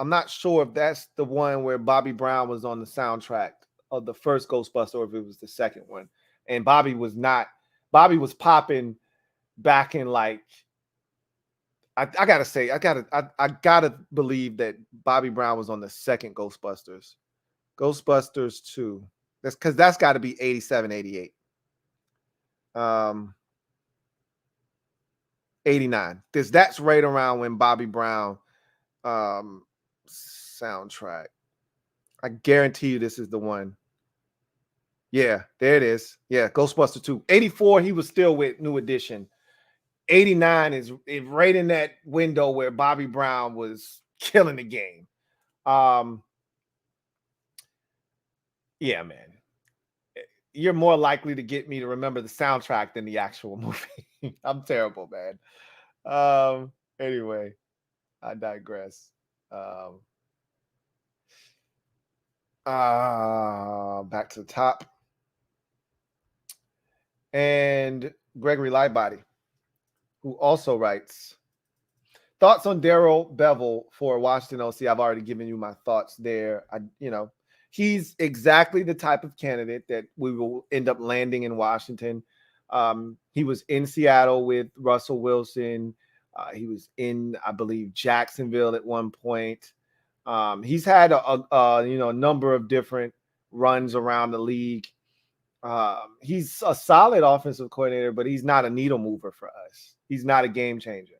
[SPEAKER 2] not sure if that's the one where Bobby Brown was on the soundtrack of the first Ghostbuster or if it was the second one. And Bobby was popping back in like I gotta believe that Bobby Brown was on the second Ghostbusters. Ghostbusters 2. That's got to be 87, 88. 89. That's right around when Bobby Brown soundtrack. I guarantee you this is the one. Yeah, there it is. Yeah, Ghostbusters 2. 84, he was still with New Edition. 89 is right in that window where Bobby Brown was killing the game. Yeah, man. You're more likely to get me to remember the soundtrack than the actual movie. I'm terrible, man. Anyway, I digress. Back to the top. And Gregory Lightbody, who also writes, thoughts on Darrell Bevel for Washington OC. I've already given you my thoughts there. He's exactly the type of candidate that we will end up landing in Washington. He was in Seattle with Russell Wilson. He was in, I believe, Jacksonville at one point. He's had a number of different runs around the league. He's a solid offensive coordinator, but he's not a needle mover for us. He's not a game changer.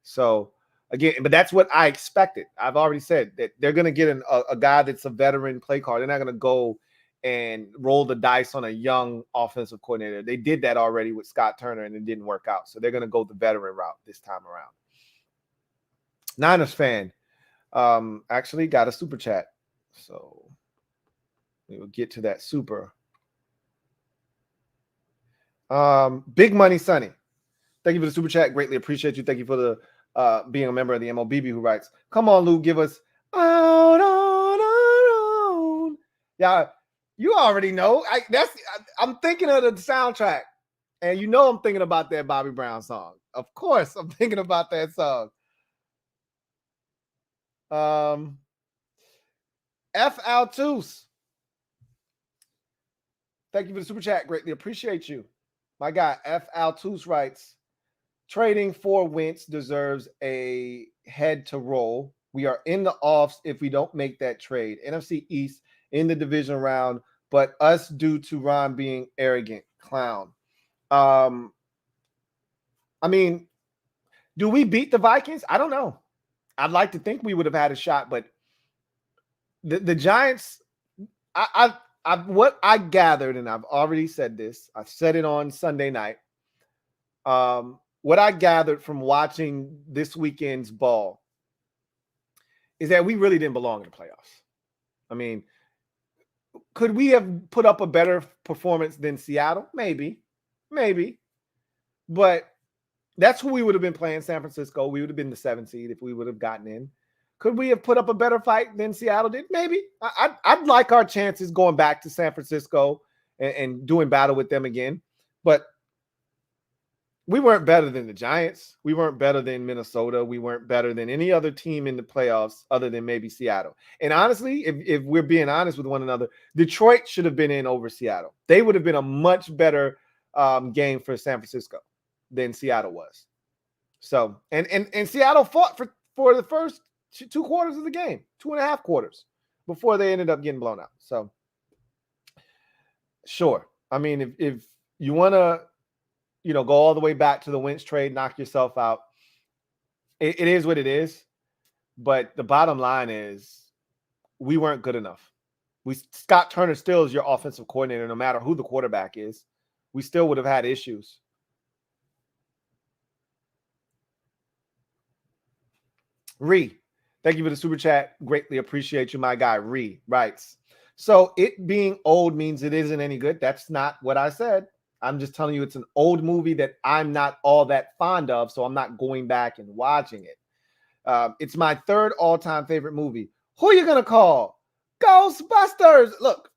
[SPEAKER 2] So again, but that's what I expected. I've already said that they're going to get a guy that's a veteran play card. They're not going to go and roll the dice on a young offensive coordinator. They did that already with Scott Turner and it didn't work out. So they're going to go the veteran route this time around. Niners fan actually got a super chat. So we will get to that super. Big Money Sonny. Thank you for the super chat. Greatly appreciate you. Thank you for the being a member of the MOBB who writes, come on, Lou, give us out on our own. Yeah, you already know. I'm thinking of the soundtrack. And you know I'm thinking about that Bobby Brown song. Of course, I'm thinking about that song. F. Altus. Thank you for the super chat. Greatly appreciate you. My guy, F. Altus writes, trading for Wentz deserves a head to roll. We are in the offs if we don't make that trade. NFC East in the division round, but us due to Ron being arrogant. Clown. I mean, do we beat the Vikings? I don't know. I'd like to think we would have had a shot, but the Giants, what I gathered, and I've already said this, I said it on Sunday night. What I gathered from watching this weekend's ball is that we really didn't belong in the playoffs. I mean, could we have put up a better performance than Seattle? Maybe. maybe. But that's who we would have been playing, San Francisco. We would have been the 7th seed if we would have gotten in. Could we have put up a better fight than Seattle did? Maybe. I'd like our chances going back to San Francisco and doing battle with them again. But we weren't better than the Giants. We weren't better than Minnesota. We weren't better than any other team in the playoffs other than maybe Seattle. And honestly, if we're being honest with one another, Detroit should have been in over Seattle. They would have been a much better game for San Francisco than Seattle was. So, and Seattle fought for the first 2 quarters of the game, 2.5 quarters before they ended up getting blown out. So, sure. I mean, if you want to, go all the way back to the Wentz trade, knock yourself out. It is what it is. But the bottom line is we weren't good enough. Scott Turner still is your offensive coordinator, no matter who the quarterback is. We still would have had issues. Ree, thank you for the super chat. Greatly appreciate you, my guy. Ree writes, so it being old means it isn't any good. That's not what I said. I'm just telling you it's an old movie that I'm not all that fond of, so I'm not going back and watching it. It's my 3rd all-time favorite movie. Who are you going to call? Ghostbusters. Look,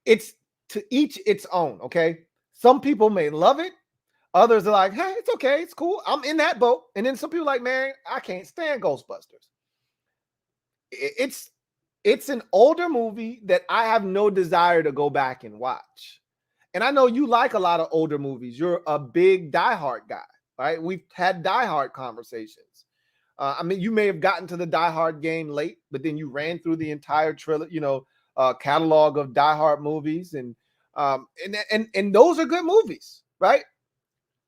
[SPEAKER 2] it's to each its own, okay? Some people may love it. Others are like, hey, it's okay. It's cool. I'm in that boat. And then some people are like, man, I can't stand Ghostbusters. It's an older movie that I have no desire to go back and watch. And I know you like a lot of older movies. You're a big Die Hard guy, right? We've had Die Hard conversations. I mean, you may have gotten to the Die Hard game late, but then you ran through the entire catalog of Die Hard movies, and those are good movies, right?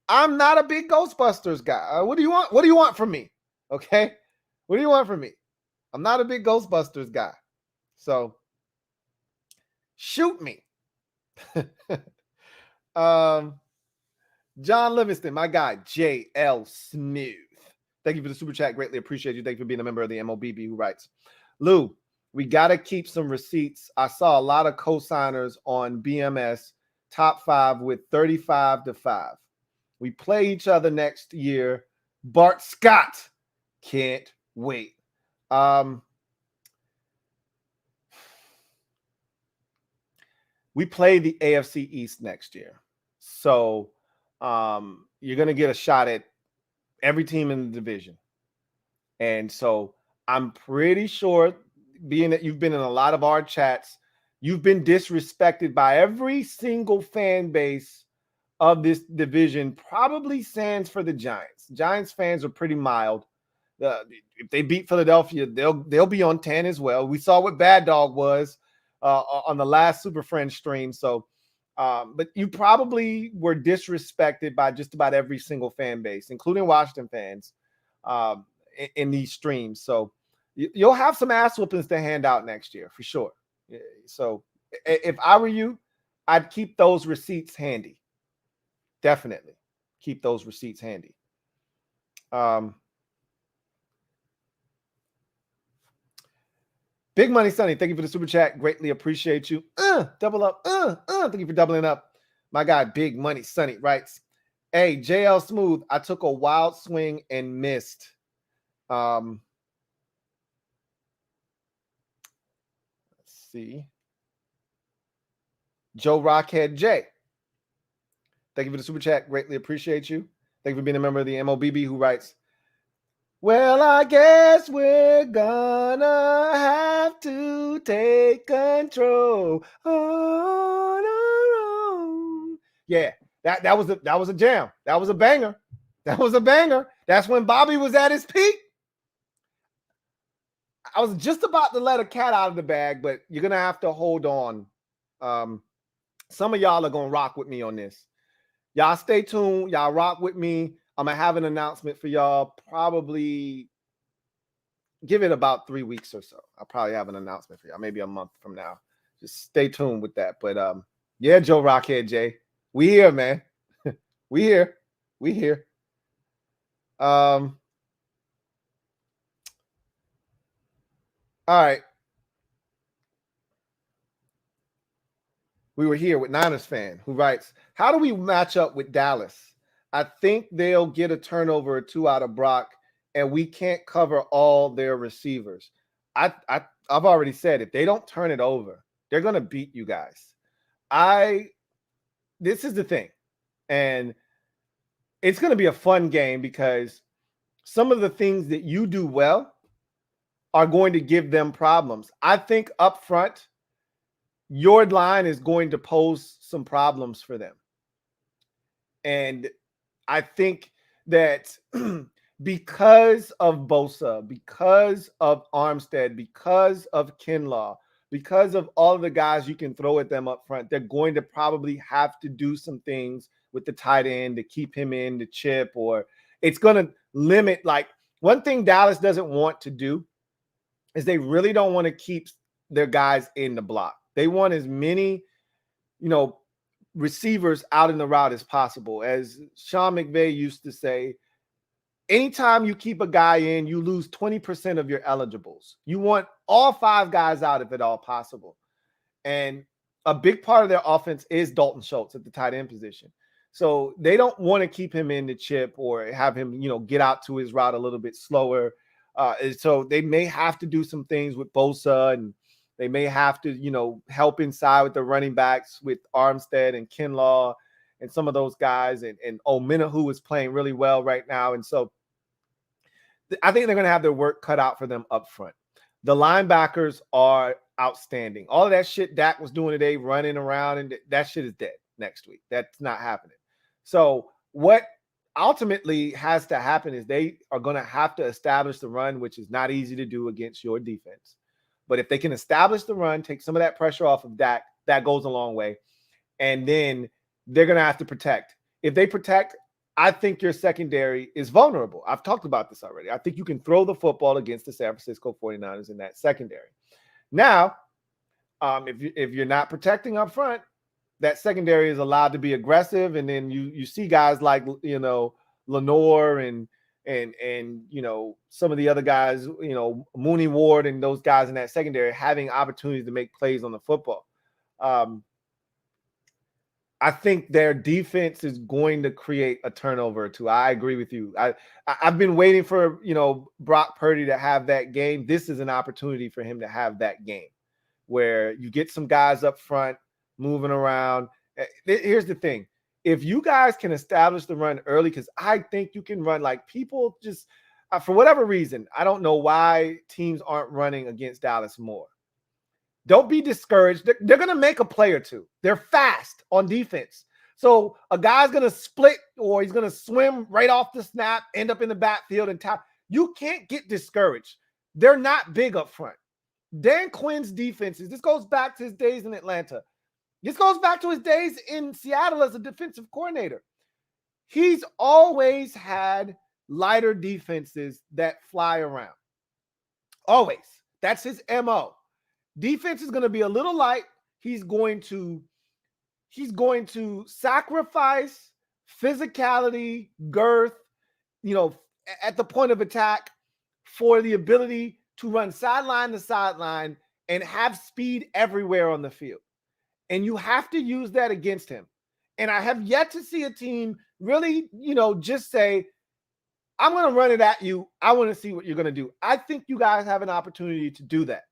[SPEAKER 2] I'm not a big Ghostbusters guy. What do you want? What do you want from me? Okay, what do you want from me? I'm not a big Ghostbusters guy, so shoot me. John Livingston, my guy, JL Smooth. Thank you for the super chat. Greatly appreciate you. Thank you for being a member of the MOBB who writes, Lou, we got to keep some receipts. I saw a lot of co-signers on BMS top 5 with 35-5. We play each other next year. Bart Scott. Can't wait. We play the AFC East next year. So you're going to get a shot at every team in the division. And so I'm pretty sure, being that you've been in a lot of our chats, you've been disrespected by every single fan base of this division, probably sans for the Giants. Giants fans are pretty mild. If they beat Philadelphia, they'll be on 10 as well. We saw what Bad Dog was on the last Super Friends stream. So, but you probably were disrespected by just about every single fan base, including Washington fans, in these streams. So you'll have some ass whoopings to hand out next year for sure. So if I were you, I'd keep those receipts handy. Definitely keep those receipts handy. Big Money Sonny, thank you for the super chat. Greatly appreciate you. Double up. Thank you for doubling up. My guy, Big Money Sonny writes, hey, JL Smooth, I took a wild swing and missed. Let's see. Joe Rockhead J. Thank you for the super chat. Greatly appreciate you. Thank you for being a member of the MOBB who writes, well, I guess we're gonna have to take control on our own. Yeah, that was a jam. That was a banger. That was a banger. That's when Bobby was at his peak. I was just about to let a cat out of the bag, but you're gonna have to hold on. Some of y'all are gonna rock with me on this. Y'all stay tuned. Y'all rock with me. I'm going to have an announcement for y'all. Probably give it about 3 weeks or so. I'll probably have an announcement for y'all. Maybe a month from now. Just stay tuned with that. But yeah, Joe Rockhead J. We here, man. We here. We here. All right. We were here with Niners fan who writes, how do we match up with Dallas? I think they'll get a turnover or two out of Brock, and we can't cover all their receivers. I've already said, if they don't turn it over, they're going to beat you guys. This is the thing. And it's going to be a fun game because some of the things that you do well are going to give them problems. I think up front, your line is going to pose some problems for them. And I think that because of Bosa, because of Armstead, because of Kinlaw, because of all of the guys you can throw at them up front, they're going to probably have to do some things with the tight end to keep him in the chip, or it's going to limit. Like, one thing Dallas doesn't want to do is they really don't want to keep their guys in the block. They want as many, receivers out in the route as possible. As Sean McVay used to say, anytime you keep a guy in, you lose 20% of your eligibles. You want all 5 guys out if at all possible. And a big part of their offense is Dalton Schultz at the tight end position. So they don't want to keep him in the chip or have him, get out to his route a little bit slower. So they may have to do some things with Bosa, and they may have to, help inside with the running backs with Armstead and Kinlaw and some of those guys. And Omenahu is playing really well right now. And so I think they're going to have their work cut out for them up front. The linebackers are outstanding. All of that shit Dak was doing today, running around, and that shit is dead next week. That's not happening. So what ultimately has to happen is they are going to have to establish the run, which is not easy to do against your defense. But if they can establish the run, take some of that pressure off of Dak, that goes a long way. And then they're going to have to protect. If they protect, I think your secondary is vulnerable. I've talked about this already. I think you can throw the football against the San Francisco 49ers in that secondary. Now, if you're not protecting up front, that secondary is allowed to be aggressive. And then you see guys like, Lenore and some of the other guys, Mooney Ward and those guys in that secondary having opportunities to make plays on the football. I think their defense is going to create a turnover or two. I agree with you. I've been waiting for, Brock Purdy to have that game. This is an opportunity for him to have that game where you get some guys up front moving around. Here's the thing. If you guys can establish the run early, because I think you can run, like, people just, for whatever reason, I don't know why teams aren't running against Dallas more. Don't be discouraged. They're going to make a play or two. They're fast on defense. So a guy's going to split, or he's going to swim right off the snap, end up in the backfield and tap. You can't get discouraged. They're not big up front. Dan Quinn's defenses, this goes back to his days in Atlanta. This goes back to his days in Seattle as a defensive coordinator. He's always had lighter defenses that fly around. Always. That's his MO. Defense is going to be a little light. He's going to sacrifice physicality, girth, at the point of attack for the ability to run sideline to sideline and have speed everywhere on the field. And you have to use that against him. And I have yet to see a team really, just say, I'm going to run it at you. I want to see what you're going to do. I think you guys have an opportunity to do that.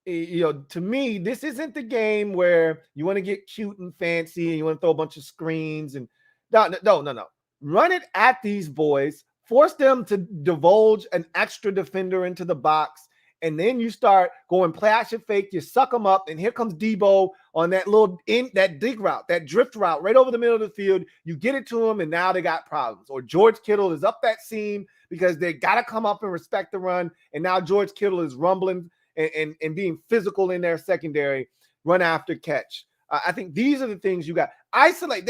[SPEAKER 2] To me, this isn't the game where you want to get cute and fancy and you want to throw a bunch of screens and no. Run it at these boys, force them to divulge an extra defender into the box, and then you start going play action fake, you suck them up, and here comes Debo on that that dig route, that drift route right over the middle of the field. You get it to them, and now they got problems. Or George Kittle is up that seam because they got to come up and respect the run, and now George Kittle is rumbling and being physical in their secondary, run after catch. I think these are the things you got. Isolate.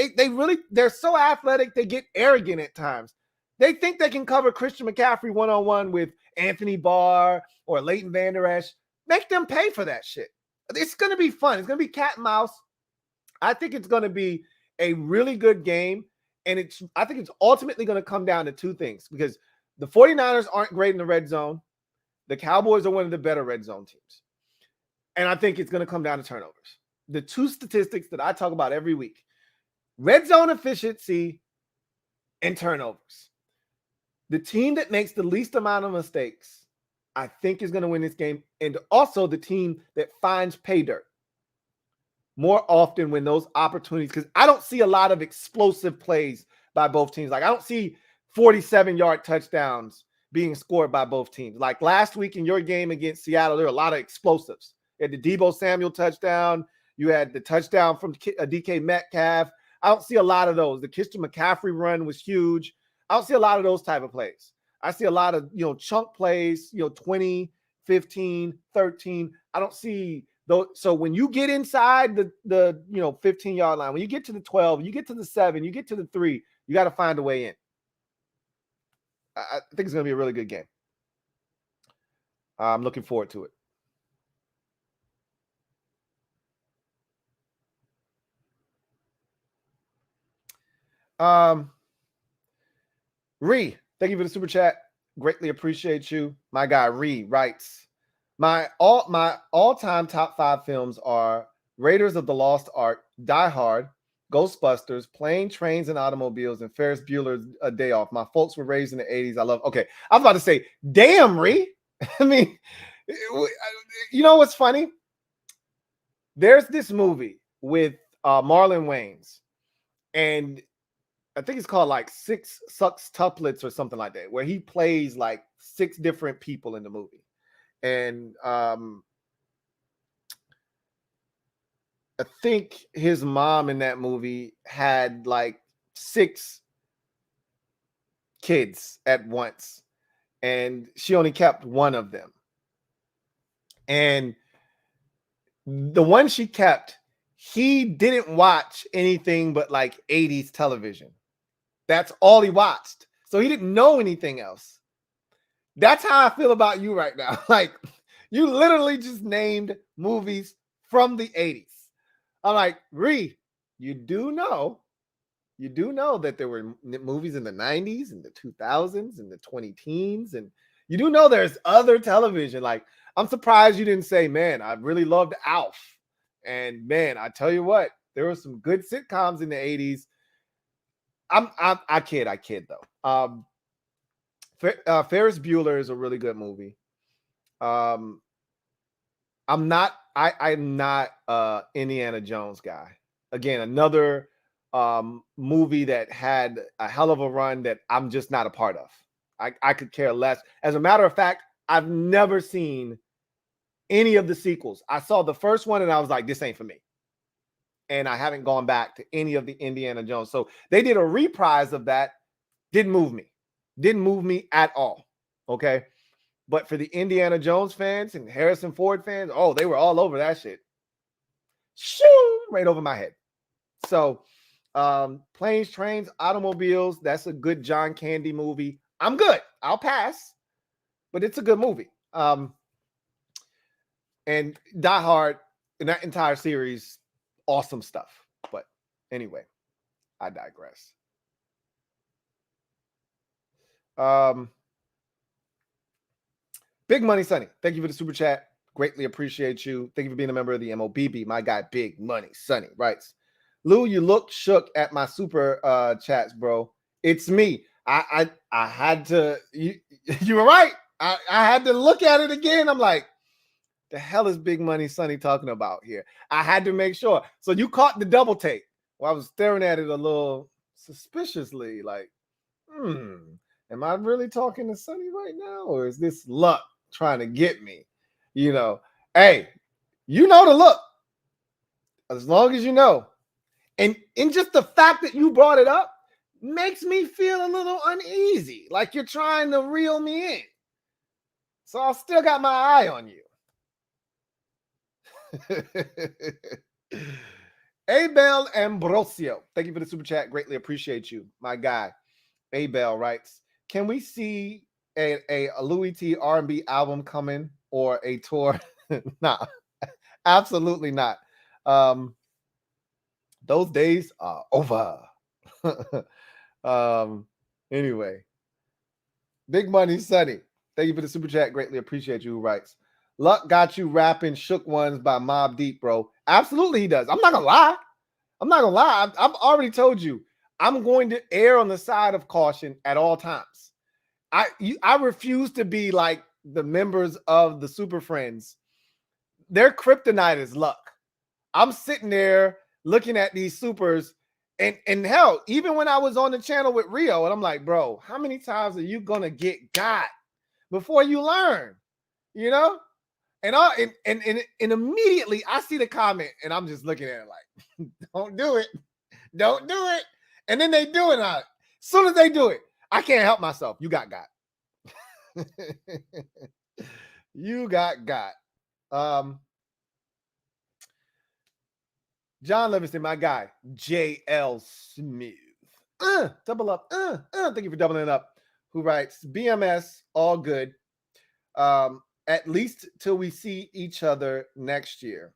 [SPEAKER 2] They're so athletic, they get arrogant at times. They think they can cover Christian McCaffrey one-on-one with Anthony Barr or Leighton Vander Esch. Make them pay for that shit. It's going to be fun. It's going to be cat and mouse. I think it's going to be a really good game. And I think it's ultimately going to come down to two things, because the 49ers aren't great in the red zone. The Cowboys are one of the better red zone teams. And I think it's going to come down to turnovers. the two statistics that I talk about every week: red zone efficiency and turnovers. The team that makes the least amount of mistakes, I think, is going to win this game. And also the team that finds pay dirt more often when those opportunities, because I don't see a lot of explosive plays by both teams. Like, I don't see 47-yard touchdowns being scored by both teams. Like last week in your game against Seattle, there were a lot of explosives. You had the Deebo Samuel touchdown. You had the touchdown from DK Metcalf. I don't see a lot of those. The Christian McCaffrey run was huge. I don't see a lot of those type of plays. I see a lot of, chunk plays, 20, 15, 13. I don't see those. So when you get inside the 15-yard line, when you get to the 12, you get to the 7, you get to the 3, you got to find a way in. I think it's going to be a really good game. I'm looking forward to it. Ree, thank you for the super chat. Greatly appreciate you. My guy Ree writes, my all-time top 5 films are Raiders of the Lost Ark, Die Hard, Ghostbusters, Plane, Trains, and Automobiles, and Ferris Bueller's A Day Off. My folks were raised in the 80s. I love. Okay, I was about to say, damn, Ree. I mean, you know what's funny? There's this movie with Marlon Wayans, and I think it's called like Six Tuplets or something like that, where he plays like 6 different people in the movie. And I think his mom in that movie had like 6 kids at once, and she only kept one of them. And the one she kept, he didn't watch anything but like 80s television. That's all he watched. So he didn't know anything else. That's how I feel about you right now. Like, you literally just named movies from the 80s. I'm like, Ree, you do know that there were movies in the 90s and the 2000s and the 20-teens. And you do know there's other television. Like, I'm surprised you didn't say, man, I really loved Alf. And man, I tell you what, there were some good sitcoms in the 80s. I kid though. Ferris Bueller is a really good movie. I'm not Indiana Jones guy. Again, another movie that had a hell of a run that I'm just not a part of. I could care less. As a matter of fact, I've never seen any of the sequels. I saw the first one and I was like, this ain't for me. And I haven't gone back to any of the Indiana Jones. So they did a reprise of that. Didn't move me at all. Okay. But for the Indiana Jones fans and Harrison Ford fans, oh, they were all over that shit. Shoo, right over my head. So Planes, Trains, Automobiles, that's a good John Candy movie. I'm good. I'll pass. But it's a good movie. And Die Hard, in that entire series, awesome stuff. But anyway, I digress. Big Money Sonny, thank you for the super chat. Greatly appreciate you. Thank you for being a member of the MOBB. My guy, Big Money Sonny, writes, Lou, you look shook at my super chats, bro. It's me. I had to. You were right. I had to look at it again. I'm like, the hell is Big Money Sonny talking about here? I had to make sure. So you caught the double take. Well, I was staring at it a little suspiciously, like, am I really talking to Sonny right now? Or is this luck trying to get me? Hey, you know the look. As long as you know. And just the fact that you brought it up makes me feel a little uneasy, like you're trying to reel me in. So I still got my eye on you. Abel Ambrosio, thank you for the super chat. Greatly appreciate you, my guy. Abel writes, can we see a Louie T R&B album coming or a tour? Nah, absolutely not. Those days are over. Anyway, Big Money Sonny, thank you for the super chat. Greatly appreciate you. Who writes, Luck got you rapping Shook Ones by Mobb Deep, bro. Absolutely he does. I'm not gonna lie. I've already told you, I'm going to err on the side of caution at all times. I refuse to be like the members of the Super Friends. Their kryptonite is Luck. I'm sitting there looking at these supers, and hell, even when I was on the channel with Rio, and I'm like, bro, how many times are you gonna get got before you learn? You know? And immediately I see the comment, and I'm just looking at it like, don't do it. Don't do it. And then they do it. As soon as they do it, I can't help myself. You got. You got. John Livingston, my guy. JL Smith. Double up. Thank you for doubling up. Who writes, BMS, all good. At least till we see each other next year.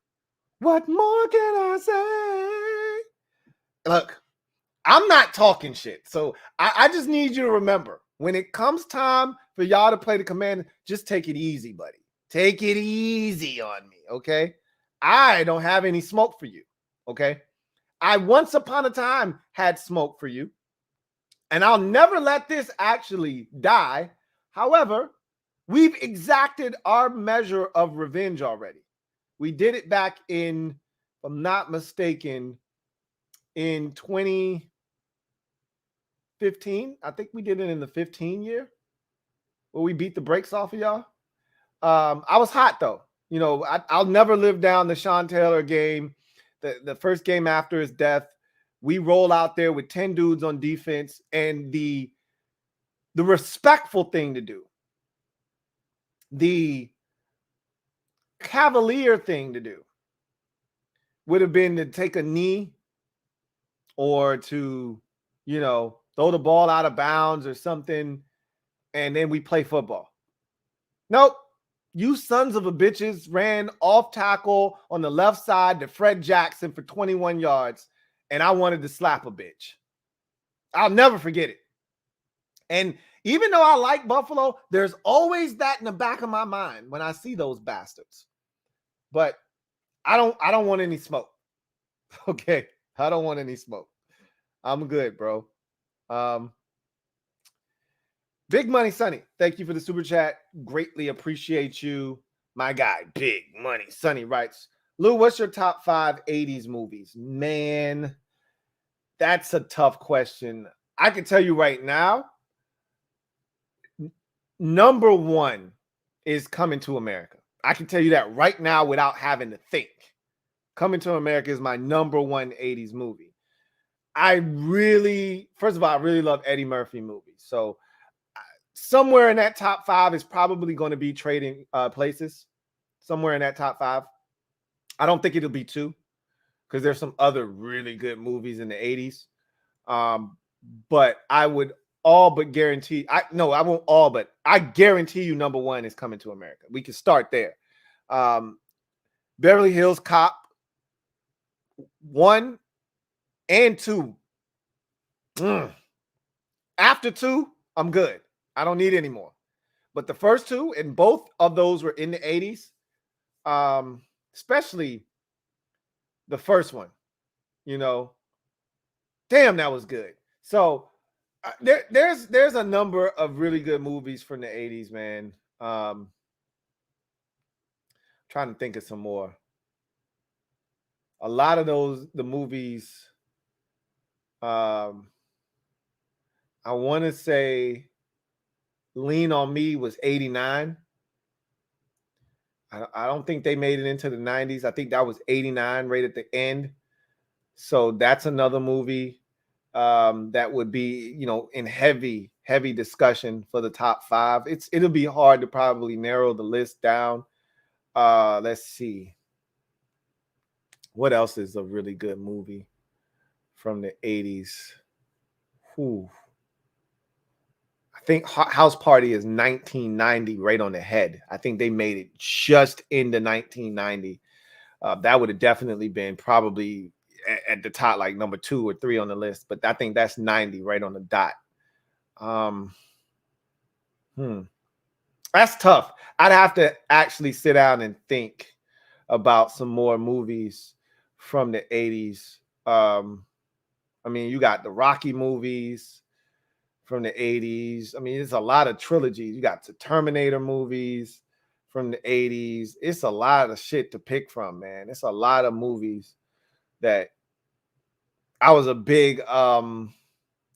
[SPEAKER 2] What more can I say? Look, I'm not talking shit. So I just need you to remember, when it comes time for y'all to play the Commanders, just take it easy, buddy. Take it easy on me, okay? I don't have any smoke for you, okay? I once upon a time had smoke for you, and I'll never let this actually die. However, we've exacted our measure of revenge already. We did it back in, if I'm not mistaken, in 2015. I think we did it in the 15 year where we beat the brakes off of y'all. I was hot though. You know, I'll never live down the Sean Taylor game. The first game after his death, we roll out there with 10 dudes on defense, and the respectful thing to do, the cavalier thing to do, would have been to take a knee or to, you know, throw the ball out of bounds or something, and then we play football. Nope. You sons of a bitches ran off tackle on the left side to Fred Jackson for 21 yards, and I wanted to slap a bitch. I'll never forget it. And even though I like Buffalo, there's always that in the back of my mind when I see those bastards. But I don't want any smoke. Okay. I don't want any smoke. I'm good, bro. Big Money Sonny, thank you for the super chat. Greatly appreciate you. My guy, Big Money Sonny writes, Lou, what's your top 5 80s movies? Man, that's a tough question. I can tell you right now, number 1 is Coming to America. I can tell you that right now without having to think. Coming to America is my number 1 80s movie. First of all, I really love Eddie Murphy movies. So somewhere in that top 5 is probably going to be Trading Places. Somewhere in that top 5. I don't think it'll be 2 because there's some other really good movies in the 80s. But I would all but guarantee, I won't all, but I guarantee you number 1 is Coming to America. We can start there. Beverly Hills Cop 1 and 2. After 2, I'm good. I don't need any more. But the first 2, and both of those were in the 80s, especially the first one, you know, damn, that was good. So there's a number of really good movies from the 80s, man. Trying to think of some more. A lot of the movies, I want to say Lean on Me was 89. I don't think they made it into the 90s. I think that was 89 right at the end. So that's another movie that would be, you know, in heavy discussion for the top 5. It'll be hard to probably narrow the list down. Let's see. What else is a really good movie from the 80s? Whew. I think House Party is 1990, right on the head. I think they made it just into 1990. That would have definitely been probably at the top, like number 2 or 3 on the list. But I think that's 90, right on the dot. That's tough. I'd have to actually sit down and think about some more movies from the 80s. I mean, you got the Rocky movies from the 80s. I mean, it's a lot of trilogies. You got the Terminator movies from the 80s. It's a lot of shit to pick from, man. It's a lot of movies that I was a big some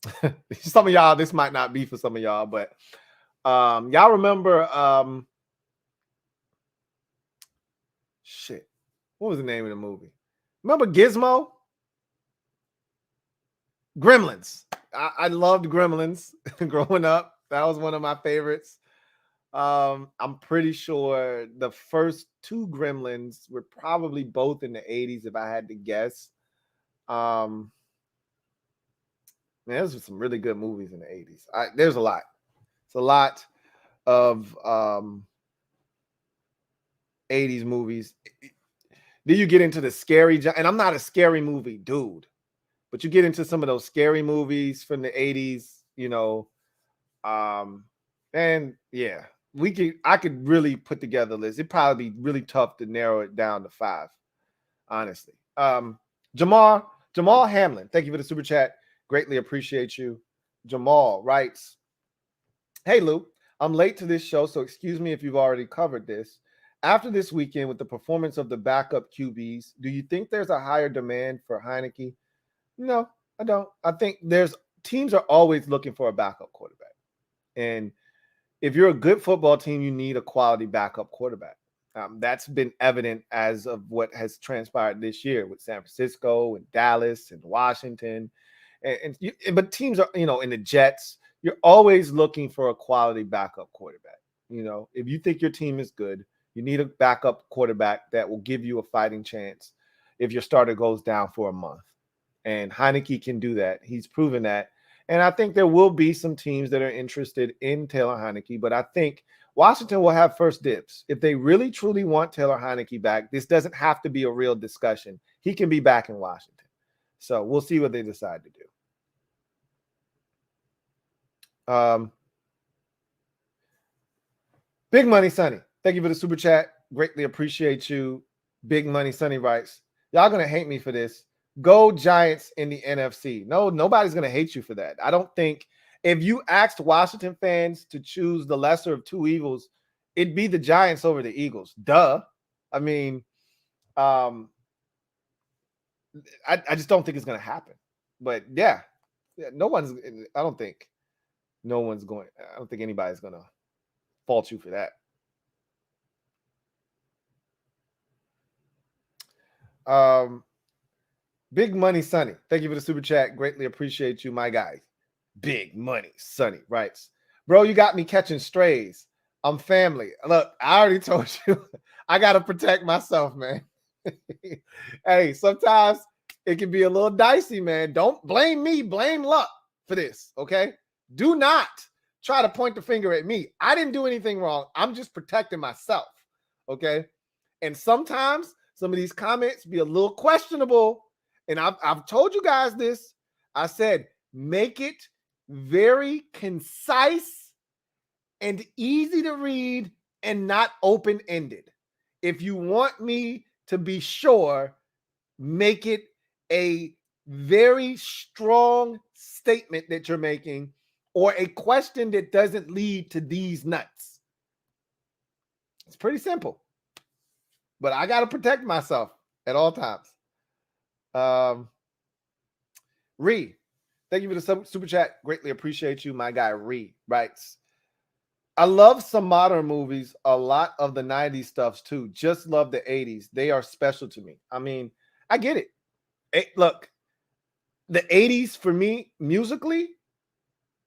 [SPEAKER 2] of y'all, this might not be for some of y'all, but y'all remember shit. What was the name of the movie? Remember Gizmo? Gremlins. I loved Gremlins growing up. That was one of my favorites. I'm pretty sure the first two Gremlins were probably both in the 80s, if I had to guess. Man, those were some really good movies in the 80s. There's a lot. It's a lot of 80s movies. Then you get into the scary, and I'm not a scary movie dude, but you get into some of those scary movies from the 80s, you know. And yeah, I could really put together a list. It'd probably be really tough to narrow it down to 5, honestly. Jamal Hamlin, thank you for the super chat. Greatly appreciate you. Jamal writes, "Hey Lou, I'm late to this show, so excuse me if you've already covered this. After this weekend with the performance of the backup QBs, do you think there's a higher demand for Heineke?" No, I don't. I think teams are always looking for a backup quarterback. And if you're a good football team, you need a quality backup quarterback. That's been evident as of what has transpired this year with San Francisco and Dallas and Washington. But teams are, in the Jets, you're always looking for a quality backup quarterback. If you think your team is good, you need a backup quarterback that will give you a fighting chance if your starter goes down for a month. And Heineke can do that. He's proven that. And I think there will be some teams that are interested in Taylor Heineke, but I think Washington will have first dibs. If they really, truly want Taylor Heineke back, this doesn't have to be a real discussion. He can be back in Washington. So we'll see what they decide to do. Big Money Sonny, thank you for the super chat. Greatly appreciate you. Big Money Sonny writes, y'all going to hate me for this. Go Giants in the NFC. No, nobody's going to hate you for that. I don't think if you asked Washington fans to choose the lesser of two evils, it'd be the Giants over the Eagles. Duh. I mean, I just don't think it's going to happen. But yeah, I don't think anybody's going to fault you for that. Big Money Sonny, thank you for the super chat. Greatly appreciate you, my guy. Big Money Sonny writes, bro, you got me catching strays. I'm family. Look, I already told you, I got to protect myself, man. Hey, sometimes it can be a little dicey, man. Don't blame me. Blame luck for this, okay? Do not try to point the finger at me. I didn't do anything wrong. I'm just protecting myself, okay? And sometimes some of these comments be a little questionable. And I've told you guys this. I said, make it very concise and easy to read and not open-ended. If you want me to be sure, make it a very strong statement that you're making or a question that doesn't lead to these nuts. It's pretty simple. But I got to protect myself at all times. Ree, thank you for the super chat. Greatly appreciate you. My guy Ree writes, I love some modern movies, a lot of the 90s stuffs too. Just love the 80s. They are special to me. I mean, I get it. Look, the 80s for me musically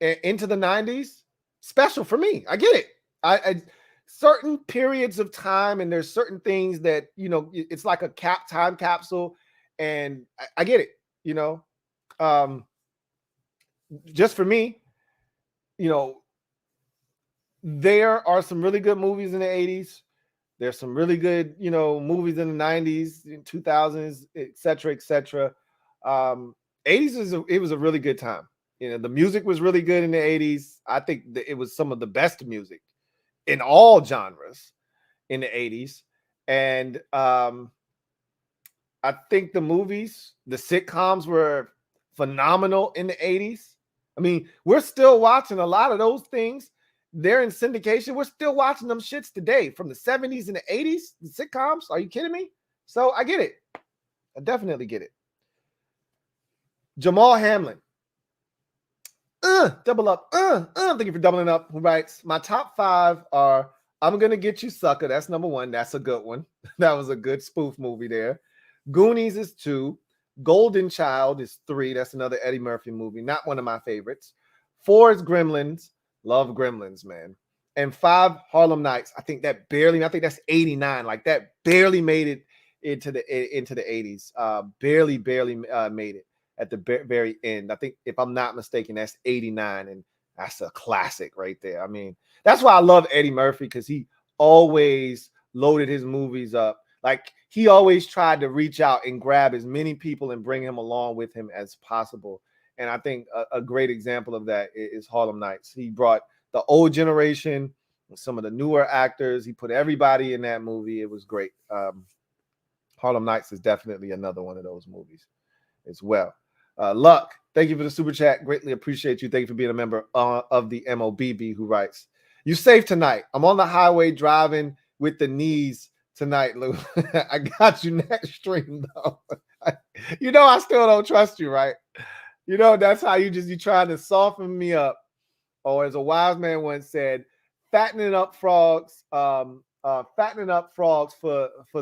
[SPEAKER 2] and into the 90s, special for me. I get it. I certain periods of time, and there's certain things that, it's like a time capsule. And I get it, just for me, there are some really good movies in the 80s. There's some really good, movies in the 90s, 2000s, et cetera, et cetera. 80s, it was a really good time. The music was really good in the 80s. I think that it was some of the best music in all genres in the 80s. And I think the movies, the sitcoms were phenomenal in the 80s. I mean, we're still watching a lot of those things. They're in syndication. We're still watching them shits today from the 70s and the 80s, the sitcoms. Are you kidding me? So I get it. I definitely get it. Jamal Hamlin. Double up. Thank you for doubling up. Who writes, my top 5 are I'm Gonna Get You Sucker. That's number 1. That's a good one. That was a good spoof movie there. Goonies is 2. Golden Child is 3. That's another Eddie Murphy movie. Not one of my favorites. 4 is Gremlins. Love Gremlins, man. And 5, Harlem Nights. I think that's 89. Like that barely made it into the 80s. Barely made it at the very end. I think, if I'm not mistaken, that's 89, and that's a classic right there. I mean, that's why I love Eddie Murphy, because he always loaded his movies up. Like, he always tried to reach out and grab as many people and bring him along with him as possible. And I think a great example of that is Harlem Nights. He brought the old generation, some of the newer actors. He put everybody in that movie. It was great. Harlem Nights is definitely another one of those movies as well. Luck, thank you for the super chat. Greatly appreciate you. Thank you for being a member of the MOBB, who writes, you safe tonight. I'm on the highway driving with the knees tonight, Lou. I got you next stream, though. You know I still don't trust you, right? You know, that's how you trying to soften me up. Or as a wise man once said, fattening up frogs for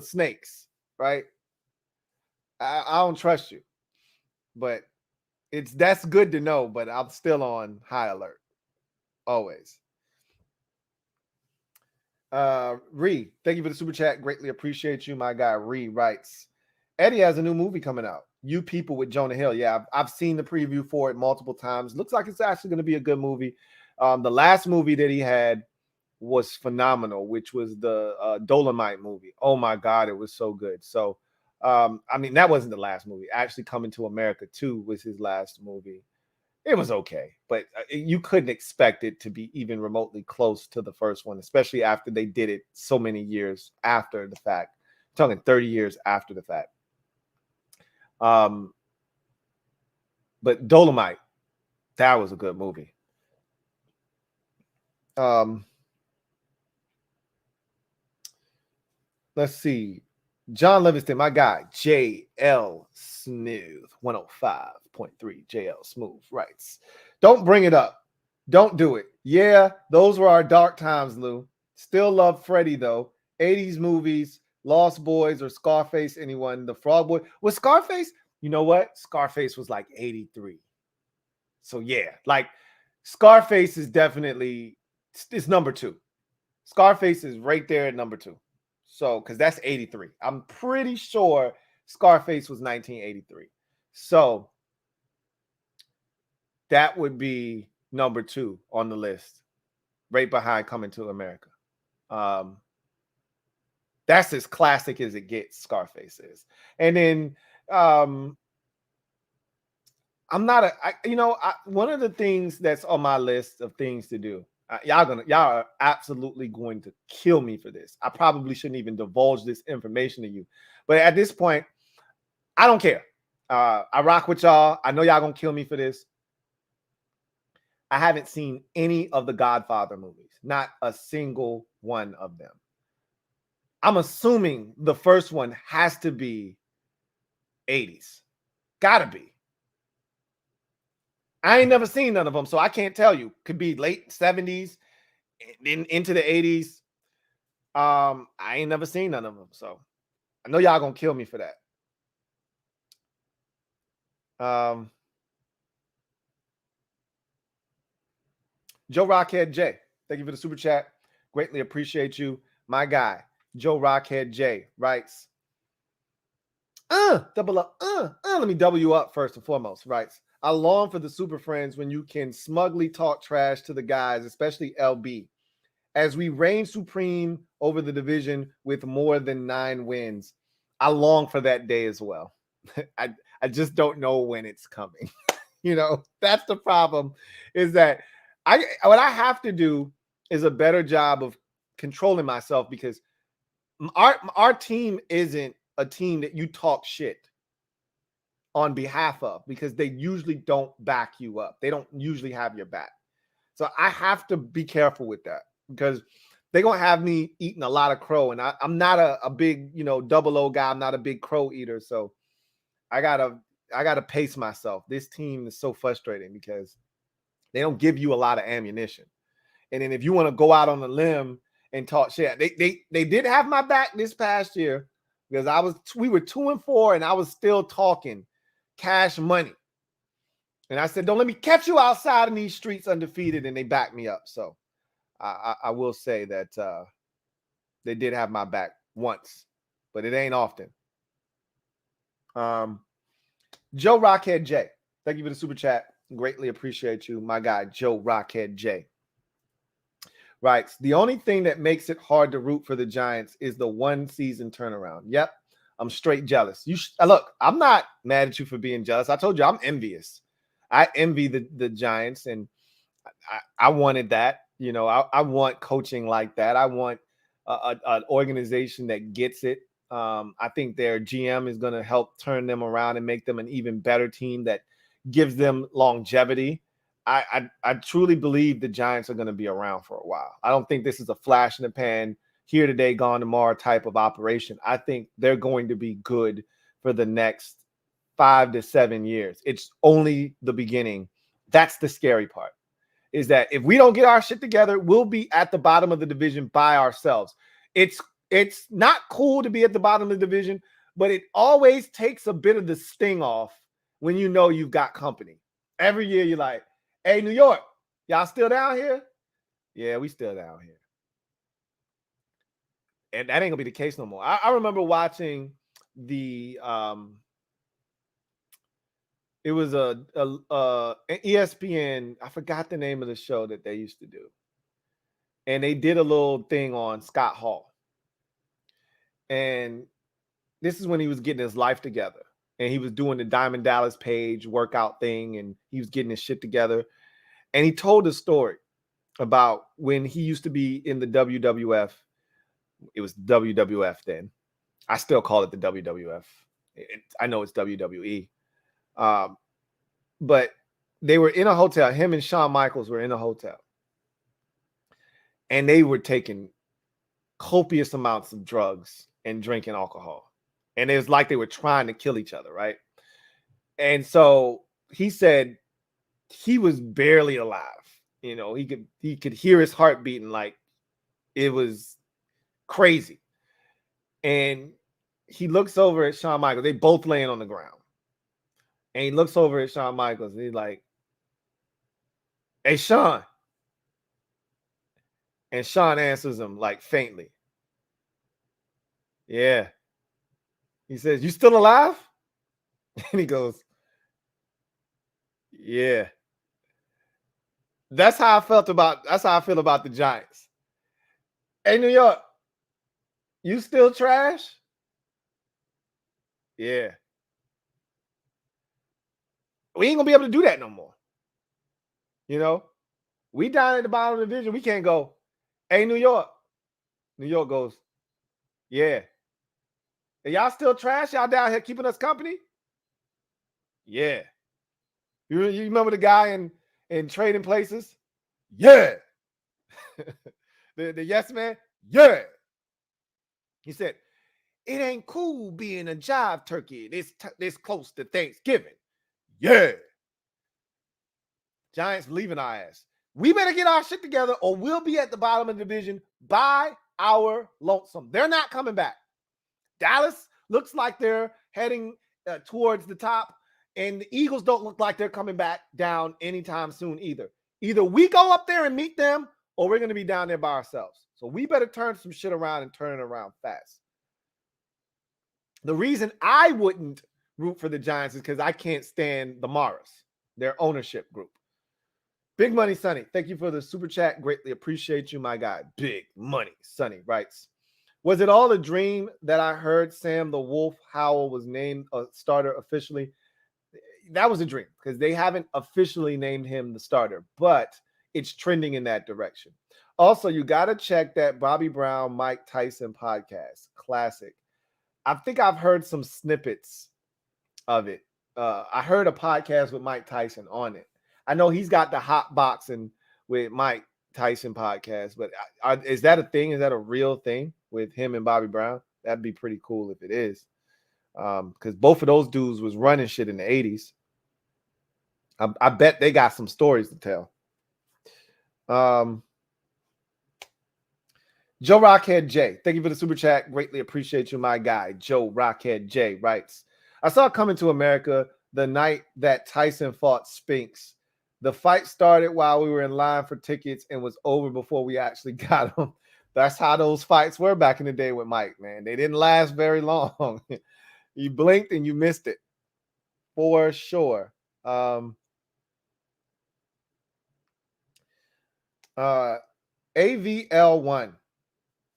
[SPEAKER 2] snakes, right? I don't trust you. But that's good to know, but I'm still on high alert. Always. Ree, thank you for the super chat. Greatly appreciate you. My guy Ree writes, Eddie has a new movie coming out. You People with Jonah Hill. Yeah, I've seen the preview for it multiple times. Looks like it's actually going to be a good movie. The last movie that he had was phenomenal, which was the Dolomite movie. Oh my God, it was so good. So, I mean, that wasn't the last movie. Actually, Coming to America 2 was his last movie. It was okay, but you couldn't expect it to be even remotely close to the first one, especially after they did it so many years after the fact. I'm talking 30 years after the fact. But Dolomite, that was a good movie. Let's see. John Livingston, my guy, JL Smooth, 105.3 JL Smooth writes, don't bring it up. Don't do it. Yeah, those were our dark times, Lou. Still love Freddie, though. 80s movies, Lost Boys or Scarface, anyone. The Frog Boy. Was Scarface? You know what? Scarface was like 83. So, yeah, like Scarface is definitely, it's number 2. Scarface is right there at number 2. So, because that's 83. I'm pretty sure Scarface was 1983. So, that would be number 2 on the list, right behind Coming to America. That's as classic as it gets, Scarface is. And then, I'm not one of the things that's on my list of things to do. Y'all are absolutely going to kill me for this. I probably shouldn't even divulge this information to you, but at this point, I don't care. I rock with y'all. I know y'all gonna kill me for this. I haven't seen any of the Godfather movies, not a single one of them. I'm assuming the first one has to be 80s. Gotta be. I ain't never seen none of them, so I can't tell you. Could be late 70s, into the 80s. I ain't never seen none of them, so I know y'all gonna kill me for that. Joe Rockhead J, thank you for the super chat. Greatly appreciate you. My guy, Joe Rockhead J, writes, double up, let me double you up first and foremost, writes, I long for the Super Friends when you can smugly talk trash to the guys, especially LB, as we reign supreme over the division with more than 9 wins. I long for that day as well. I just don't know when it's coming. You know, that's the problem, is that what I have to do is a better job of controlling myself because our team isn't a team that you talk shit on behalf of because they usually don't back you up. They don't usually have your back. So I have to be careful with that because they're going to have me eating a lot of crow. And I'm not a big, double O guy. I'm not a big crow eater. So I gotta pace myself. This team is so frustrating because they don't give you a lot of ammunition. And then if you want to go out on a limb and talk shit, they did have my back this past year because we were 2-4 and I was still talking cash money. And I said, don't let me catch you outside in these streets undefeated. And they backed me up. So I will say that they did have my back once, but it ain't often. Joe Rockhead J, thank you for the super chat. Greatly appreciate you, my guy, Joe Rockhead J. Writes, the only thing that makes it hard to root for the Giants is the one season turnaround. Yep, I'm straight jealous. Look, I'm not mad at you for being jealous. I told you I'm envious. I envy the Giants, and I wanted that. I want coaching like that. I want an organization that gets it. I think their GM is going to help turn them around and make them an even better team that gives them longevity. I truly believe the Giants are going to be around for a while. I don't think this is a flash in the pan, here today, gone tomorrow type of operation. I think they're going to be good for the next 5 to 7 years. It's only the beginning. That's the scary part, is that if we don't get our shit together, we'll be at the bottom of the division by ourselves. It's not cool to be at the bottom of the division, but it always takes a bit of the sting off when you know you've got company. Every year you're like, hey, New York, y'all still down here? Yeah, we still down here. And that ain't gonna be the case no more. I remember watching the it was an ESPN, I forgot the name of the show that they used to do. And they did a little thing on Scott Hall. And this is when he was getting his life together. And he was doing the Diamond Dallas Page workout thing. And he was getting his shit together. And he told a story about when he used to be in the WWF. It was WWF then. I still call it the WWF. I know it's WWE. But they were in a hotel. Him and Shawn Michaels were in a hotel. And they were taking copious amounts of drugs and drinking alcohol. And it was like they were trying to kill each other, right? And so he said he was barely alive. He could hear his heart beating like it was crazy. And he looks over at Shawn Michaels. They both laying on the ground. And he looks over at Shawn Michaels and he's like, hey, Shawn. And Shawn answers him like faintly. Yeah. He says, you still alive? And he goes, yeah. That's how I feel about the Giants. Hey, New York, you still trash? Yeah. We ain't gonna be able to do that no more. We down at the bottom of the division. We can't go, hey, New York. New York goes, yeah. Are y'all still trash? Y'all down here keeping us company? Yeah. You remember the guy in Trading Places? Yeah. the yes man? Yeah. He said, it ain't cool being a jive turkey this close to Thanksgiving. Yeah. Giants leaving our ass. We better get our shit together or we'll be at the bottom of the division by our lonesome. They're not coming back. Dallas looks like they're heading towards the top, and the Eagles don't look like they're coming back down anytime soon either. Either we go up there and meet them, or we're going to be down there by ourselves. So we better turn some shit around and turn it around fast. The reason I wouldn't root for the Giants is because I can't stand the Maras, their ownership group. Big Money Sonny, thank you for the super chat. Greatly appreciate you, my guy. Big Money Sonny writes, was it all a dream that I heard Sam the Wolf Howell was named a starter officially? That was a dream because they haven't officially named him the starter, but it's trending in that direction. Also, you got to check that Bobby Brown, Mike Tyson podcast. Classic. I think I've heard some snippets of it. I heard a podcast with Mike Tyson on it. I know he's got the hot boxing with Mike Tyson podcast, but is that a thing? Is that a real thing with him and Bobby Brown? That'd be pretty cool if it is. Because both of those dudes was running shit in the 80s. I bet they got some stories to tell. Joe Rockhead J, thank you for the super chat. Greatly appreciate you, my guy. Joe Rockhead J writes, I saw Coming to America the night that Tyson fought Spinks. The fight started while we were in line for tickets and was over before we actually got them. That's how those fights were back in the day with Mike, man. They didn't last very long. You blinked and you missed it. For sure. AVL1.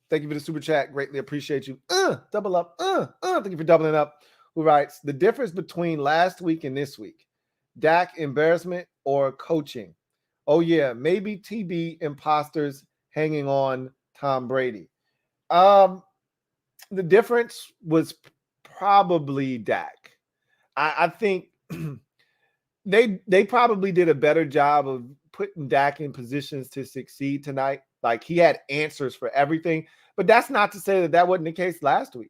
[SPEAKER 2] Thank you for the super chat. Greatly appreciate you. Double up. Thank you for doubling up. Who writes, the difference between last week and this week? Dak embarrassment or coaching? Oh, yeah. Maybe TB imposters hanging on Tom Brady. The difference was probably Dak. I think they probably did a better job of putting Dak in positions to succeed tonight. Like, he had answers for everything. But that's not to say that wasn't the case last week.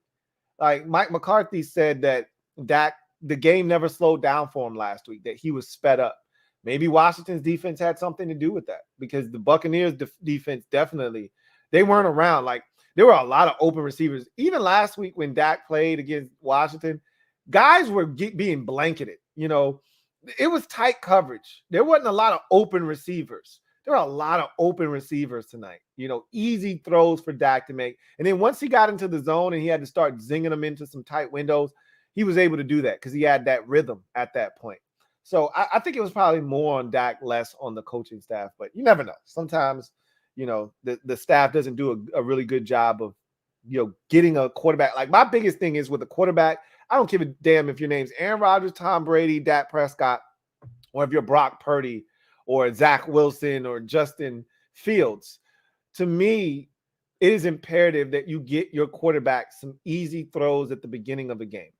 [SPEAKER 2] Like, Mike McCarthy said that Dak, the game never slowed down for him last week, that he was sped up. Maybe Washington's defense had something to do with that, because the Buccaneers defense definitely, they weren't around. Like, there were a lot of open receivers. Even last week when Dak played against Washington, guys were being blanketed. You know, it was tight coverage. There wasn't a lot of open receivers. There are a lot of open receivers tonight, you know, easy throws for Dak to make. And then once he got into the zone and he had to start zinging them into some tight windows, he was able to do that because he had that rhythm at that point. So I think it was probably more on Dak, less on the coaching staff, but you never know. Sometimes, you know, the staff doesn't do a really good job of, you know, getting a quarterback. Like, my biggest thing is with a quarterback, I don't give a damn if your name's Aaron Rodgers, Tom Brady, Dak Prescott, or if you're Brock Purdy or Zach Wilson or Justin Fields. To me, it is imperative that you get your quarterback some easy throws at the beginning of the game.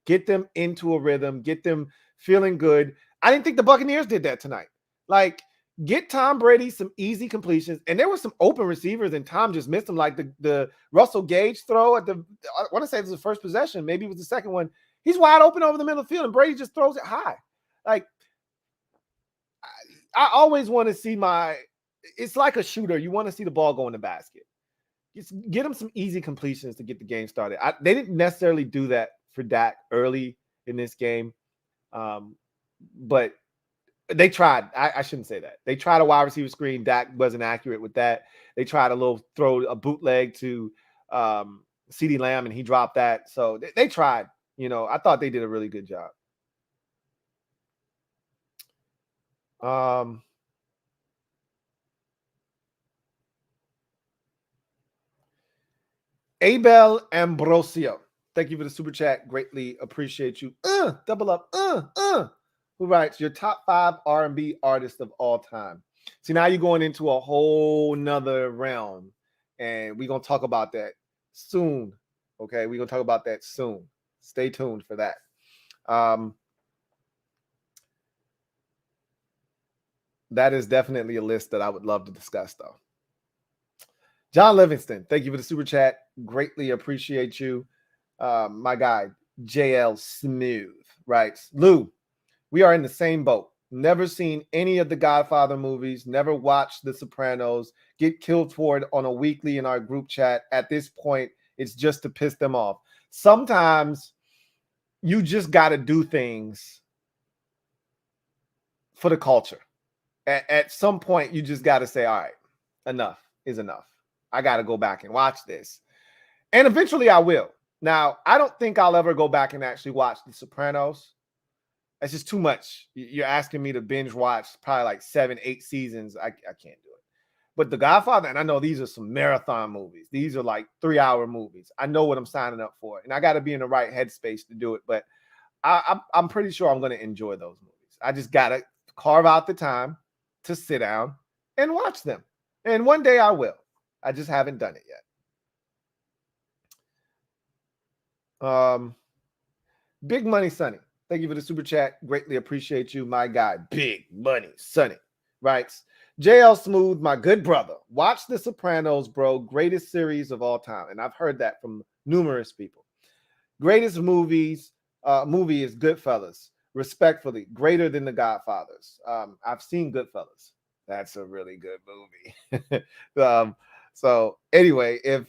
[SPEAKER 2] Get them into a rhythm, get them feeling good. I didn't think the Buccaneers did that tonight. Like, get Tom Brady some easy completions. And there were some open receivers, and Tom just missed them. Like the Russell Gage throw at I want to say it was the first possession. Maybe it was the second one. He's wide open over the middle of the field, and Brady just throws it high. Like, I always want to see it's like a shooter. You want to see the ball go in the basket. Just get them some easy completions to get the game started. They didn't necessarily do that for Dak early in this game. But they tried. I shouldn't say that. They tried a wide receiver screen. Dak wasn't accurate with that. They tried a bootleg to CeeDee Lamb, and he dropped that. So they tried. You know, I thought they did a really good job. Abel Ambrosio, thank you for the super chat. Greatly appreciate you. Double up. Who writes, your top 5 R&B artists of all time? See, now you're going into a whole nother realm, and we're going to talk about that soon. Okay, we're going to talk about that soon. Stay tuned for that. That is definitely a list that I would love to discuss, though. John Livingston, thank you for the super chat. Greatly appreciate you. My guy, JL Smooth, writes, Lou, we are in the same boat. Never seen any of the Godfather movies. Never watched The Sopranos. Get killed for it on a weekly in our group chat. At this point, it's just to piss them off. Sometimes you just got to do things for the culture. At some point, you just got to say, all right, enough is enough. I got to go back and watch this. And eventually I will. Now, I don't think I'll ever go back and actually watch The Sopranos. That's just too much. You're asking me to binge watch probably like 7, 8 seasons. I can't do it. But The Godfather, and I know these are some marathon movies. These are like 3-hour movies. I know what I'm signing up for. And I got to be in the right headspace to do it. But I'm pretty sure I'm going to enjoy those movies. I just got to carve out the time to sit down and watch them. And one day I will. I just haven't done it yet. Big Money Sonny, thank you for the super chat. Greatly appreciate you, my guy. Big Money Sonny writes, JL Smooth, my good brother. Watch The Sopranos, bro. Greatest series of all time. And I've heard that from numerous people. Greatest movie is Goodfellas. Respectfully, greater than The Godfathers. I've seen Goodfellas. That's a really good movie. So anyway, if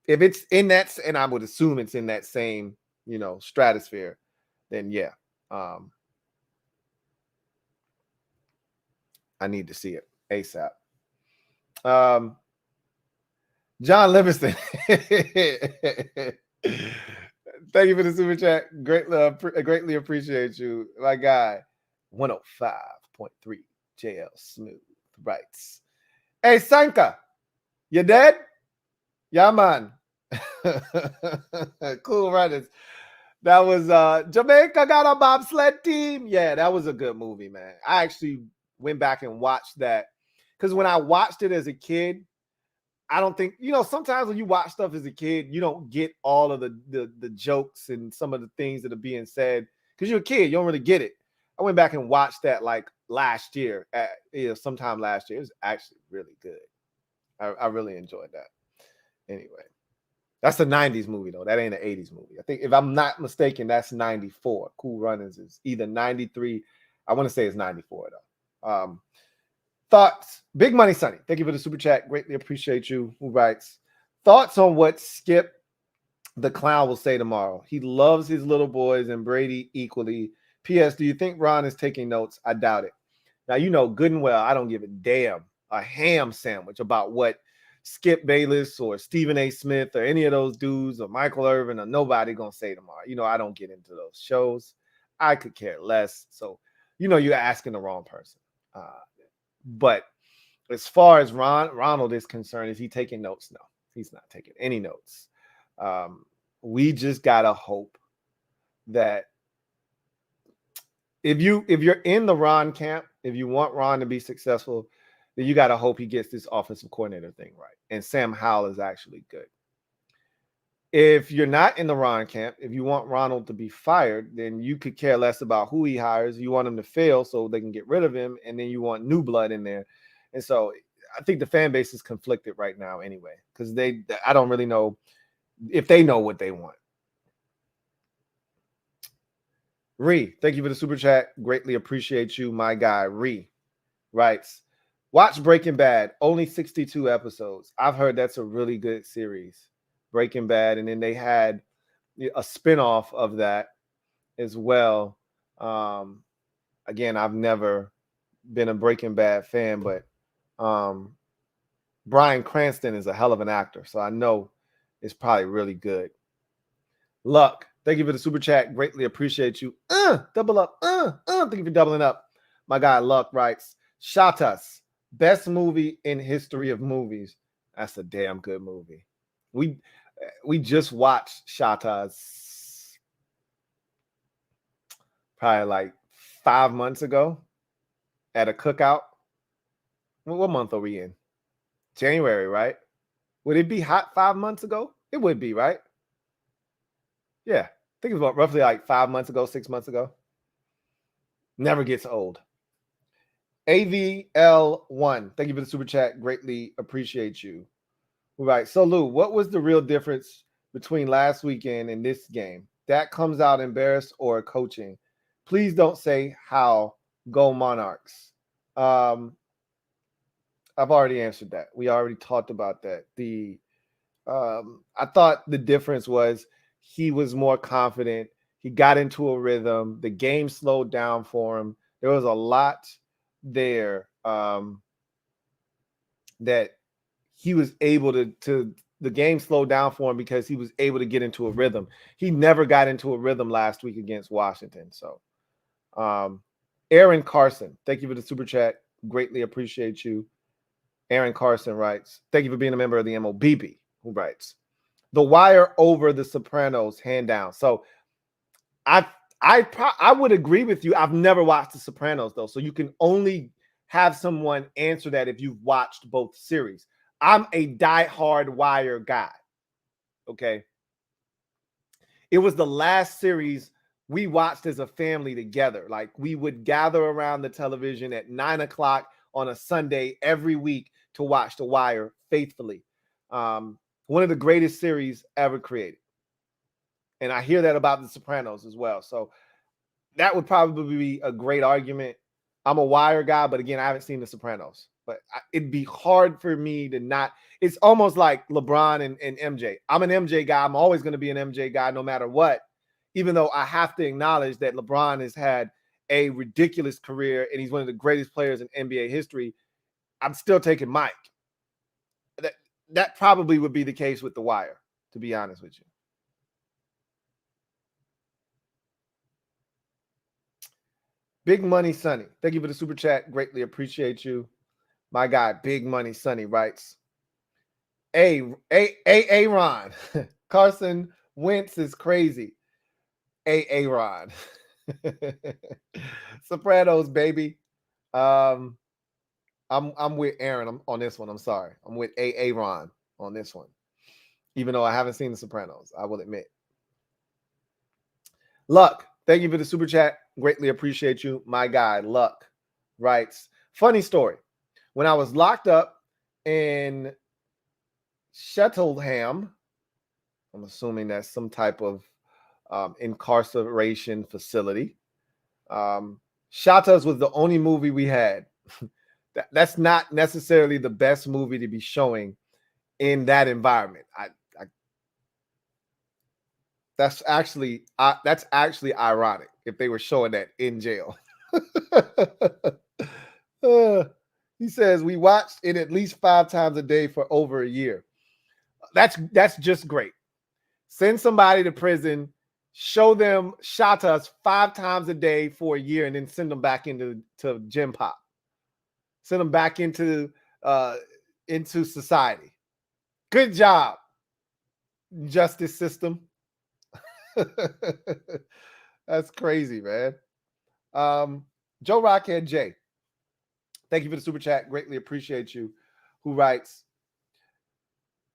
[SPEAKER 2] it's in that, and I would assume it's in that same, stratosphere, then yeah, I need to see it ASAP. John Livingston, thank you for the super chat. Greatly appreciate you, my guy. 105.3 JL Smooth writes, hey Sanka, you dead? Yeah, man. Cool Runners. That was Jamaica got a bobsled team. Yeah, that was a good movie, man. I actually went back and watched that because when I watched it as a kid, I don't think, sometimes when you watch stuff as a kid, you don't get all of the jokes and some of the things that are being said because you're a kid. You don't really get it. I went back and watched that like last year, sometime last year. It was actually really good. I really enjoyed that. Anyway, that's a 90s movie, though. That ain't an 80s movie. I think, if I'm not mistaken, that's 94. Cool Runnings is either 93. I want to say it's 94, though. Thoughts? Big Money Sonny, thank you for the super chat. Greatly appreciate you. Who writes, thoughts on what Skip the Clown will say tomorrow? He loves his little boys and Brady equally. P.S. Do you think Ron is taking notes? I doubt it. Now, good and well, I don't give a ham sandwich about what Skip Bayless or Stephen A. Smith or any of those dudes or Michael Irvin or nobody gonna say tomorrow. I don't get into those shows. I could care less. So, you're asking the wrong person. But as far as Ronald is concerned, is he taking notes? No, he's not taking any notes. We just gotta hope that if you're in the Ron camp, if you want Ron to be successful, then you got to hope he gets this offensive coordinator thing right. And Sam Howell is actually good. If you're not in the Ron camp, if you want Ronald to be fired, then you could care less about who he hires. You want him to fail so they can get rid of him, and then you want new blood in there. And so I think the fan base is conflicted right now anyway, because I don't really know if they know what they want. Ree, thank you for the super chat. Greatly appreciate you, my guy. Ree writes, watch Breaking Bad, only 62 episodes. I've heard that's a really good series, Breaking Bad. And then they had a spinoff of that as well. Again, I've never been a Breaking Bad fan, but Bryan Cranston is a hell of an actor. So I know it's probably really good. Luck, thank you for the super chat. Greatly appreciate you. Double up. Thank you for doubling up. My guy Luck writes, Shatas, best movie in history of movies. That's a damn good movie. We just watched Shatas probably like 5 months ago at a cookout. What month are we in? January, right? Would it be hot 5 months ago? It would be, right? Yeah. I think it was about roughly like 5 months ago, 6 months ago. Never gets old. AVL1, thank you for the super chat. Greatly appreciate you. All right. So, Lou, what was the real difference between last weekend and this game? Dak comes out embarrassed or coaching? Please don't say how. Go Monarchs. I've already answered that. We already talked about that. I thought the difference was he was more confident. He got into a rhythm. The game slowed down for him. There was a lot there that he was able to the game slowed down for him because he was able to get into a rhythm. He never got into a rhythm last week against Washington. So Aaron Carson, thank you for the super chat. Greatly appreciate you. Aaron Carson writes, thank you for being a member of the MOBB, who writes, The Wire over The Sopranos, hand down. So I would agree with you. I've never watched The Sopranos, though. So you can only have someone answer that if you've watched both series. I'm a diehard Wire guy. Okay. It was the last series we watched as a family together. Like, we would gather around the television at 9 o'clock on a Sunday every week to watch The Wire faithfully. One of the greatest series ever created. And I hear that about The Sopranos as well. So that would probably be a great argument. I'm a Wire guy, but again, I haven't seen The Sopranos. But it'd be hard for me to not. It's almost like LeBron and MJ. I'm an MJ guy. I'm always going to be an MJ guy no matter what, even though I have to acknowledge that LeBron has had a ridiculous career and he's one of the greatest players in NBA history. I'm still taking Mike. That probably would be the case with The Wire, to be honest with you. Big Money Sonny, thank you for the super chat. Greatly appreciate you. My guy, Big Money Sonny writes, Ron. Carson Wentz is crazy. Ron. Sopranos, baby. I'm with Aaron on this one. I'm sorry. I'm with Ron on this one. Even though I haven't seen The Sopranos, I will admit. Luck, thank you for the super chat. Greatly appreciate you. My guy, Luck, writes, funny story. When I was locked up in Cheltenham, I'm assuming that's some type of incarceration facility. Shatas was the only movie we had. That's not necessarily the best movie to be showing in that environment. That's actually ironic if they were showing that in jail. He says we watched it at least 5 times a day for over a year. That's just great. Send somebody to prison, show them Shatas 5 times a day for a year, and then send them back into Gym Pop. Send them back into society. Good job, justice system. That's crazy, man. Joe Rockhead J, thank you for the super chat. Greatly appreciate you. Who writes,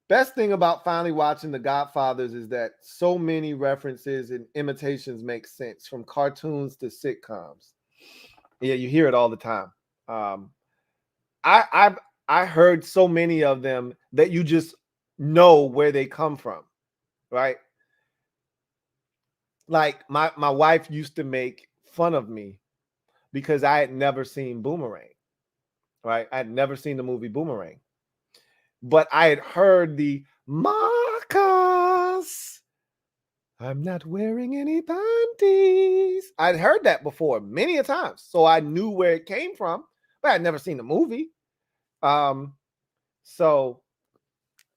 [SPEAKER 2] best thing about finally watching The Godfathers is that so many references and imitations make sense, from cartoons to sitcoms. Yeah, you hear it all the time. I heard so many of them that you just know where they come from, right? Like my wife used to make fun of me because I had never seen Boomerang, right? I had never seen the movie Boomerang, but I had heard the Marcus, I'm not wearing any panties. I'd heard that before many a times, so I knew where it came from, but I'd never seen the movie. So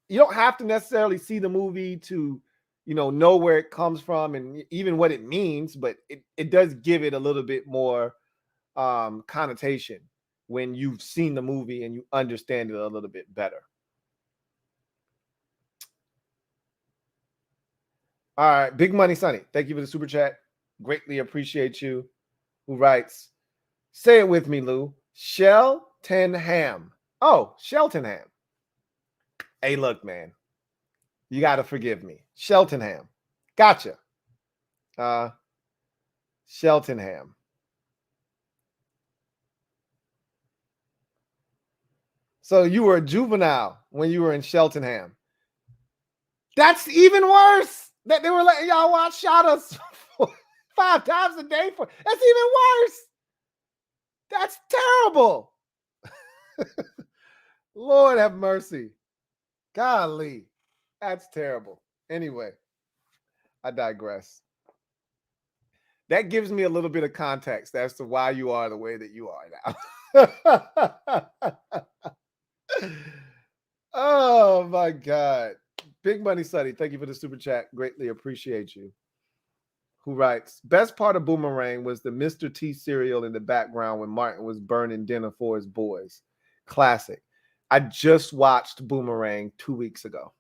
[SPEAKER 2] you don't have to necessarily see the movie to know where it comes from and even what it means, but it does give it a little bit more connotation when you've seen the movie and you understand it a little bit better. All right, Big Money Sonny, thank you for the super chat. Greatly appreciate you. Who writes, say it with me, Lou. Cheltenham. Oh, Cheltenham. Hey, look, man. You got to forgive me. Cheltenham. Gotcha. Cheltenham. So you were a juvenile when you were in Cheltenham. That's even worse. That they were letting y'all watch Shatas 5 times a day for. That's even worse. That's terrible. Lord have mercy. Golly. That's terrible. Anyway, I digress. That gives me a little bit of context as to why you are the way that you are now. Oh, my God. Big Money Sonny, thank you for the super chat. Greatly appreciate you. Who writes, best part of Boomerang was the Mr. T cereal in the background when Martin was burning dinner for his boys. Classic. I just watched Boomerang 2 weeks ago.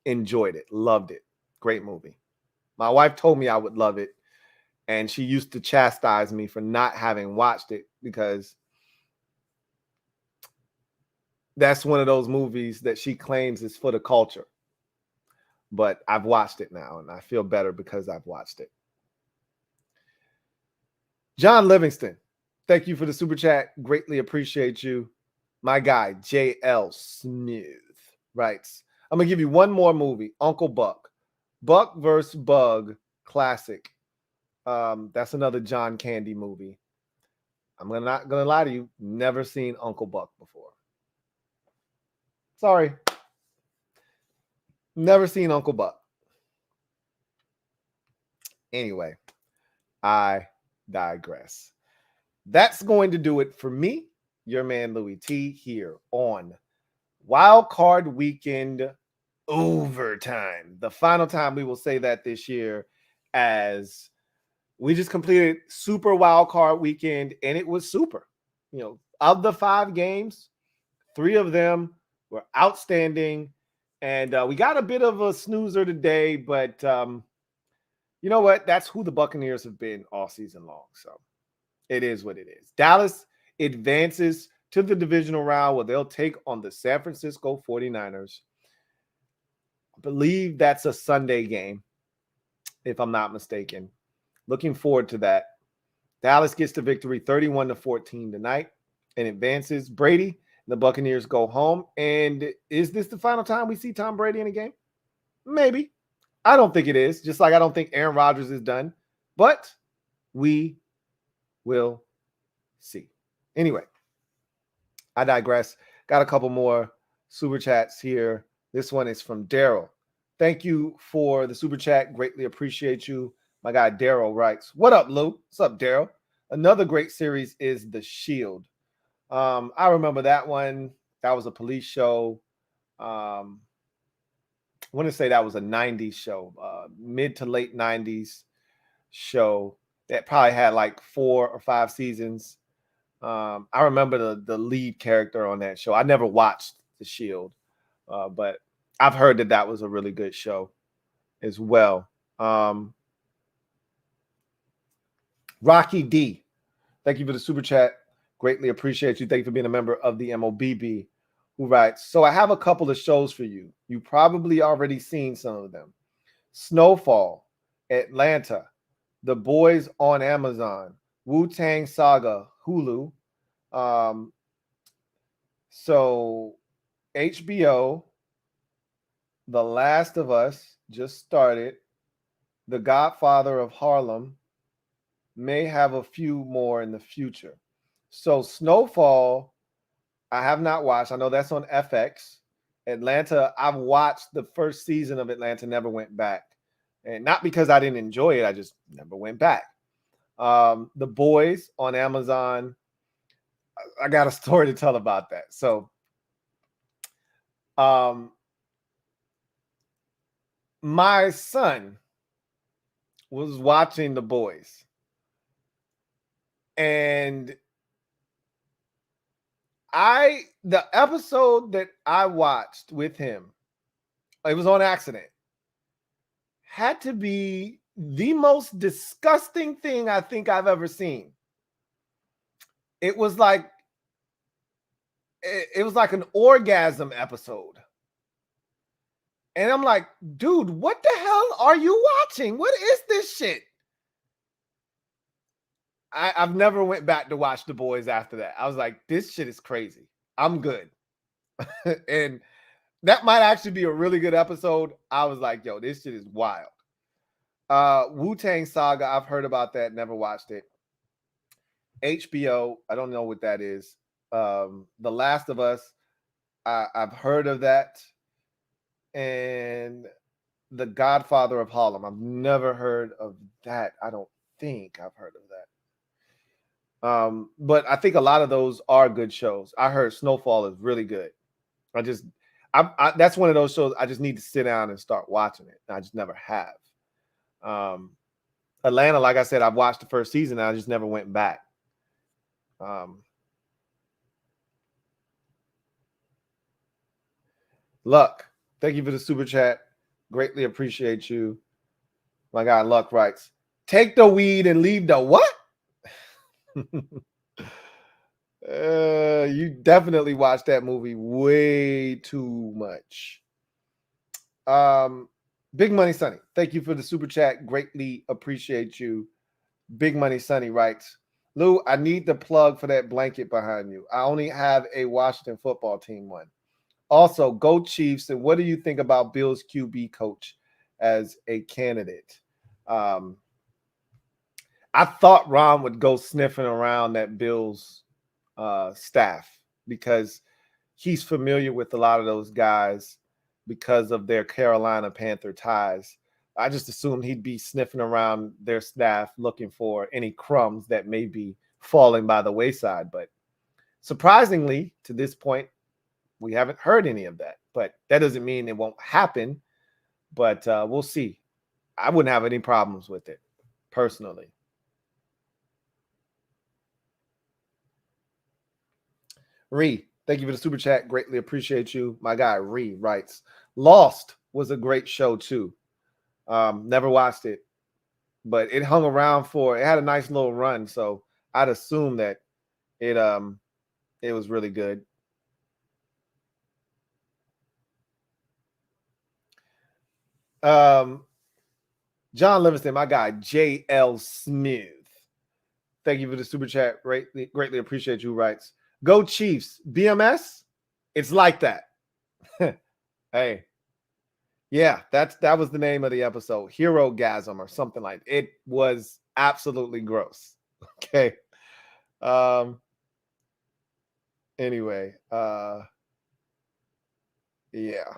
[SPEAKER 2] Enjoyed it. Loved it. Great movie. My wife told me I would love it, and she used to chastise me for not having watched it because that's one of those movies that she claims is for the culture. But I've watched it now, and I feel better because I've watched it. John Livingston, thank you for the super chat. Greatly appreciate you. My guy, J.L. Smith, writes, I'm going to give you one more movie, Uncle Buck. Buck vs. Bug, classic. That's another John Candy movie. I'm not going to lie to you, never seen Uncle Buck before. Sorry. Never seen Uncle Buck. Anyway, I digress. That's going to do it for me, your man Louie T, here on Wildcard Weekend Overtime. The final time we will say that this year, as we just completed Super Wildcard Weekend, and it was super. You know, of the 5 games, 3 of them were outstanding, and we got a bit of a snoozer today, but you know what? That's who the Buccaneers have been all season long. So it is what it is. Dallas advances to the divisional round where they'll take on the San Francisco 49ers. I believe that's a Sunday game, if I'm not mistaken. Looking forward to that. Dallas gets the victory 31-14 tonight and advances. Brady and the Buccaneers go home. And is this the final time we see Tom Brady in a game? Maybe. I don't think it is, just like I don't think Aaron Rodgers is done, but we will see. Anyway, I digress. Got a couple more super chats here. This one is from Daryl. Thank you for the super chat. Greatly appreciate you. My guy Daryl writes, what up, Lou? What's up, Daryl? Another great series is The Shield. I remember that one. That was a police show. I want to say that was a 90s show, mid to late 90s show that probably had like 4 or 5 seasons. I remember the lead character on that show. I never watched The Shield, but I've heard that was a really good show as well. Rocky D, thank you for the super chat. Greatly appreciate you. Thank you for being a member of the MOBB. Who writes, so I have a couple of shows for you. You probably already seen some of them. Snowfall, Atlanta, The Boys on Amazon, Wu-Tang Saga, Hulu. So HBO, The Last of Us just started. The Godfather of Harlem, may have a few more in the future. So Snowfall, I have not watched. I know that's on FX. Atlanta, I've watched the first season of Atlanta, never went back. And not because I didn't enjoy it, I just never went back. The Boys on Amazon, I got a story to tell about that. So my son was watching The Boys. And the episode that I watched with him, it was on accident, had to be the most disgusting thing I think I've ever seen. It was like an orgasm episode. And I'm like, dude, what the hell are you watching? What is this shit? I've never went back to watch The Boys after that. I was like, this shit is crazy. I'm good. And that might actually be a really good episode. I was like, yo, this shit is wild. Wu-Tang Saga, I've heard about that, never watched it. HBO, I don't know what that is. The Last of Us, I've heard of that. And The Godfather of Harlem, I've never heard of that. I don't think I've heard of that. But I think a lot of those are good shows. I heard Snowfall is really good. That's one of those shows I just need to sit down and start watching it. I just never have. Atlanta, like I said, I've watched the first season and I just never went back. Luck, thank you for the super chat. Greatly appreciate you. My guy Luck writes, take the weed and leave the what? You definitely watched that movie way too much. Big Money Sonny, thank you for the super chat. Greatly appreciate you. Big Money Sonny writes, Lou, I need the plug for that blanket behind you. I only have a Washington football team one. Also, go Chiefs. And what do you think about Bill's QB coach as a candidate? I thought Ron would go sniffing around that Bills staff because he's familiar with a lot of those guys because of their Carolina Panther ties. I just assumed he'd be sniffing around their staff looking for any crumbs that may be falling by the wayside. But surprisingly, to this point, we haven't heard any of that. But that doesn't mean it won't happen. But we'll see. I wouldn't have any problems with it, personally. Ree, thank you for the super chat. Greatly appreciate you. My guy Ree writes, Lost was a great show too. Never watched it, but it hung around it had a nice little run, so I'd assume that it was really good. John Livingston, my guy JL Smith, thank you for the super chat. Greatly appreciate you. Writes, go Chiefs. BMS, it's like that. Hey, yeah, that was the name of the episode, Hero-gasm or something like that. It was absolutely gross. Okay. Anyway, yeah.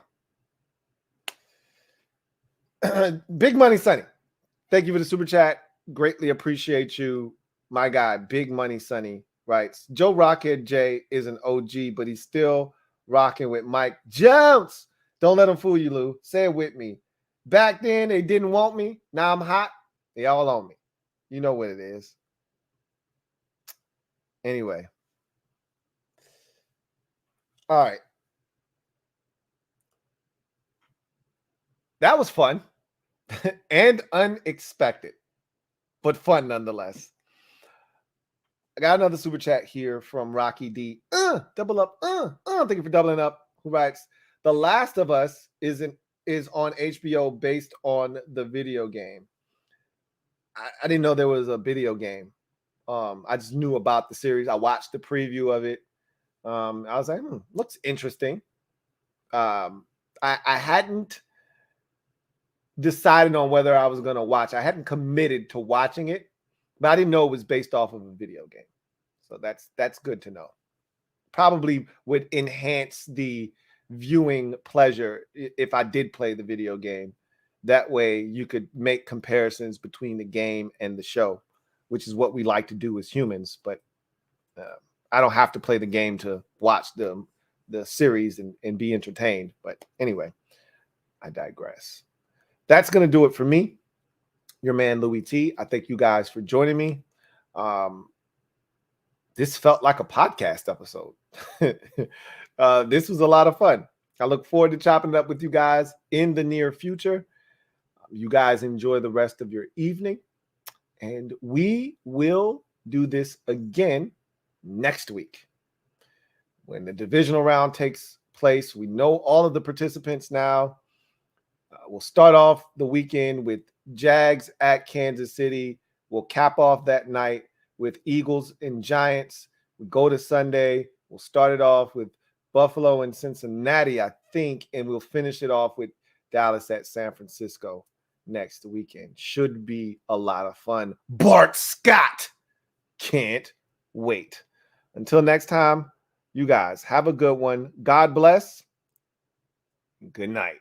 [SPEAKER 2] Big Money Sonny, thank you for the super chat. Greatly appreciate you. My guy, Big Money Sonny writes, Joe Rockhead J is an OG, but he's still rocking with Mike Jones. Don't let them fool you, Lou. Say it with me. Back then, they didn't want me. Now I'm hot. They all on me. You know what it is. Anyway. All right. That was fun and unexpected, but fun nonetheless. I got another super chat here from Rocky D. Double up. Thank you for doubling up. Who writes, The Last of Us is on HBO based on the video game. I didn't know there was a video game. I just knew about the series. I watched the preview of it. I was like, looks interesting. I hadn't decided on whether I was going to watch. I hadn't committed to watching it, but I didn't know it was based off of a video game. So that's good to know. Probably would enhance the viewing pleasure if I did play the video game. That way you could make comparisons between the game and the show, which is what we like to do as humans. But I don't have to play the game to watch the series and be entertained. But anyway, I digress. That's going to do it for me, your man Louie T. I thank you guys for joining me. This felt like a podcast episode. This was a lot of fun. I look forward to chopping it up with you guys in the near future. You guys enjoy the rest of your evening, and we will do this again next week when the divisional round takes place. We know all of the participants now. We'll start off the weekend with Jags at Kansas City. We'll cap off that night with Eagles and Giants. We go to Sunday. We'll start it off with Buffalo and Cincinnati, I think, and we'll finish it off with Dallas at San Francisco next weekend. Should be a lot of fun. Bart Scott, can't wait. Until next time, you guys have a good one. God bless. Good night.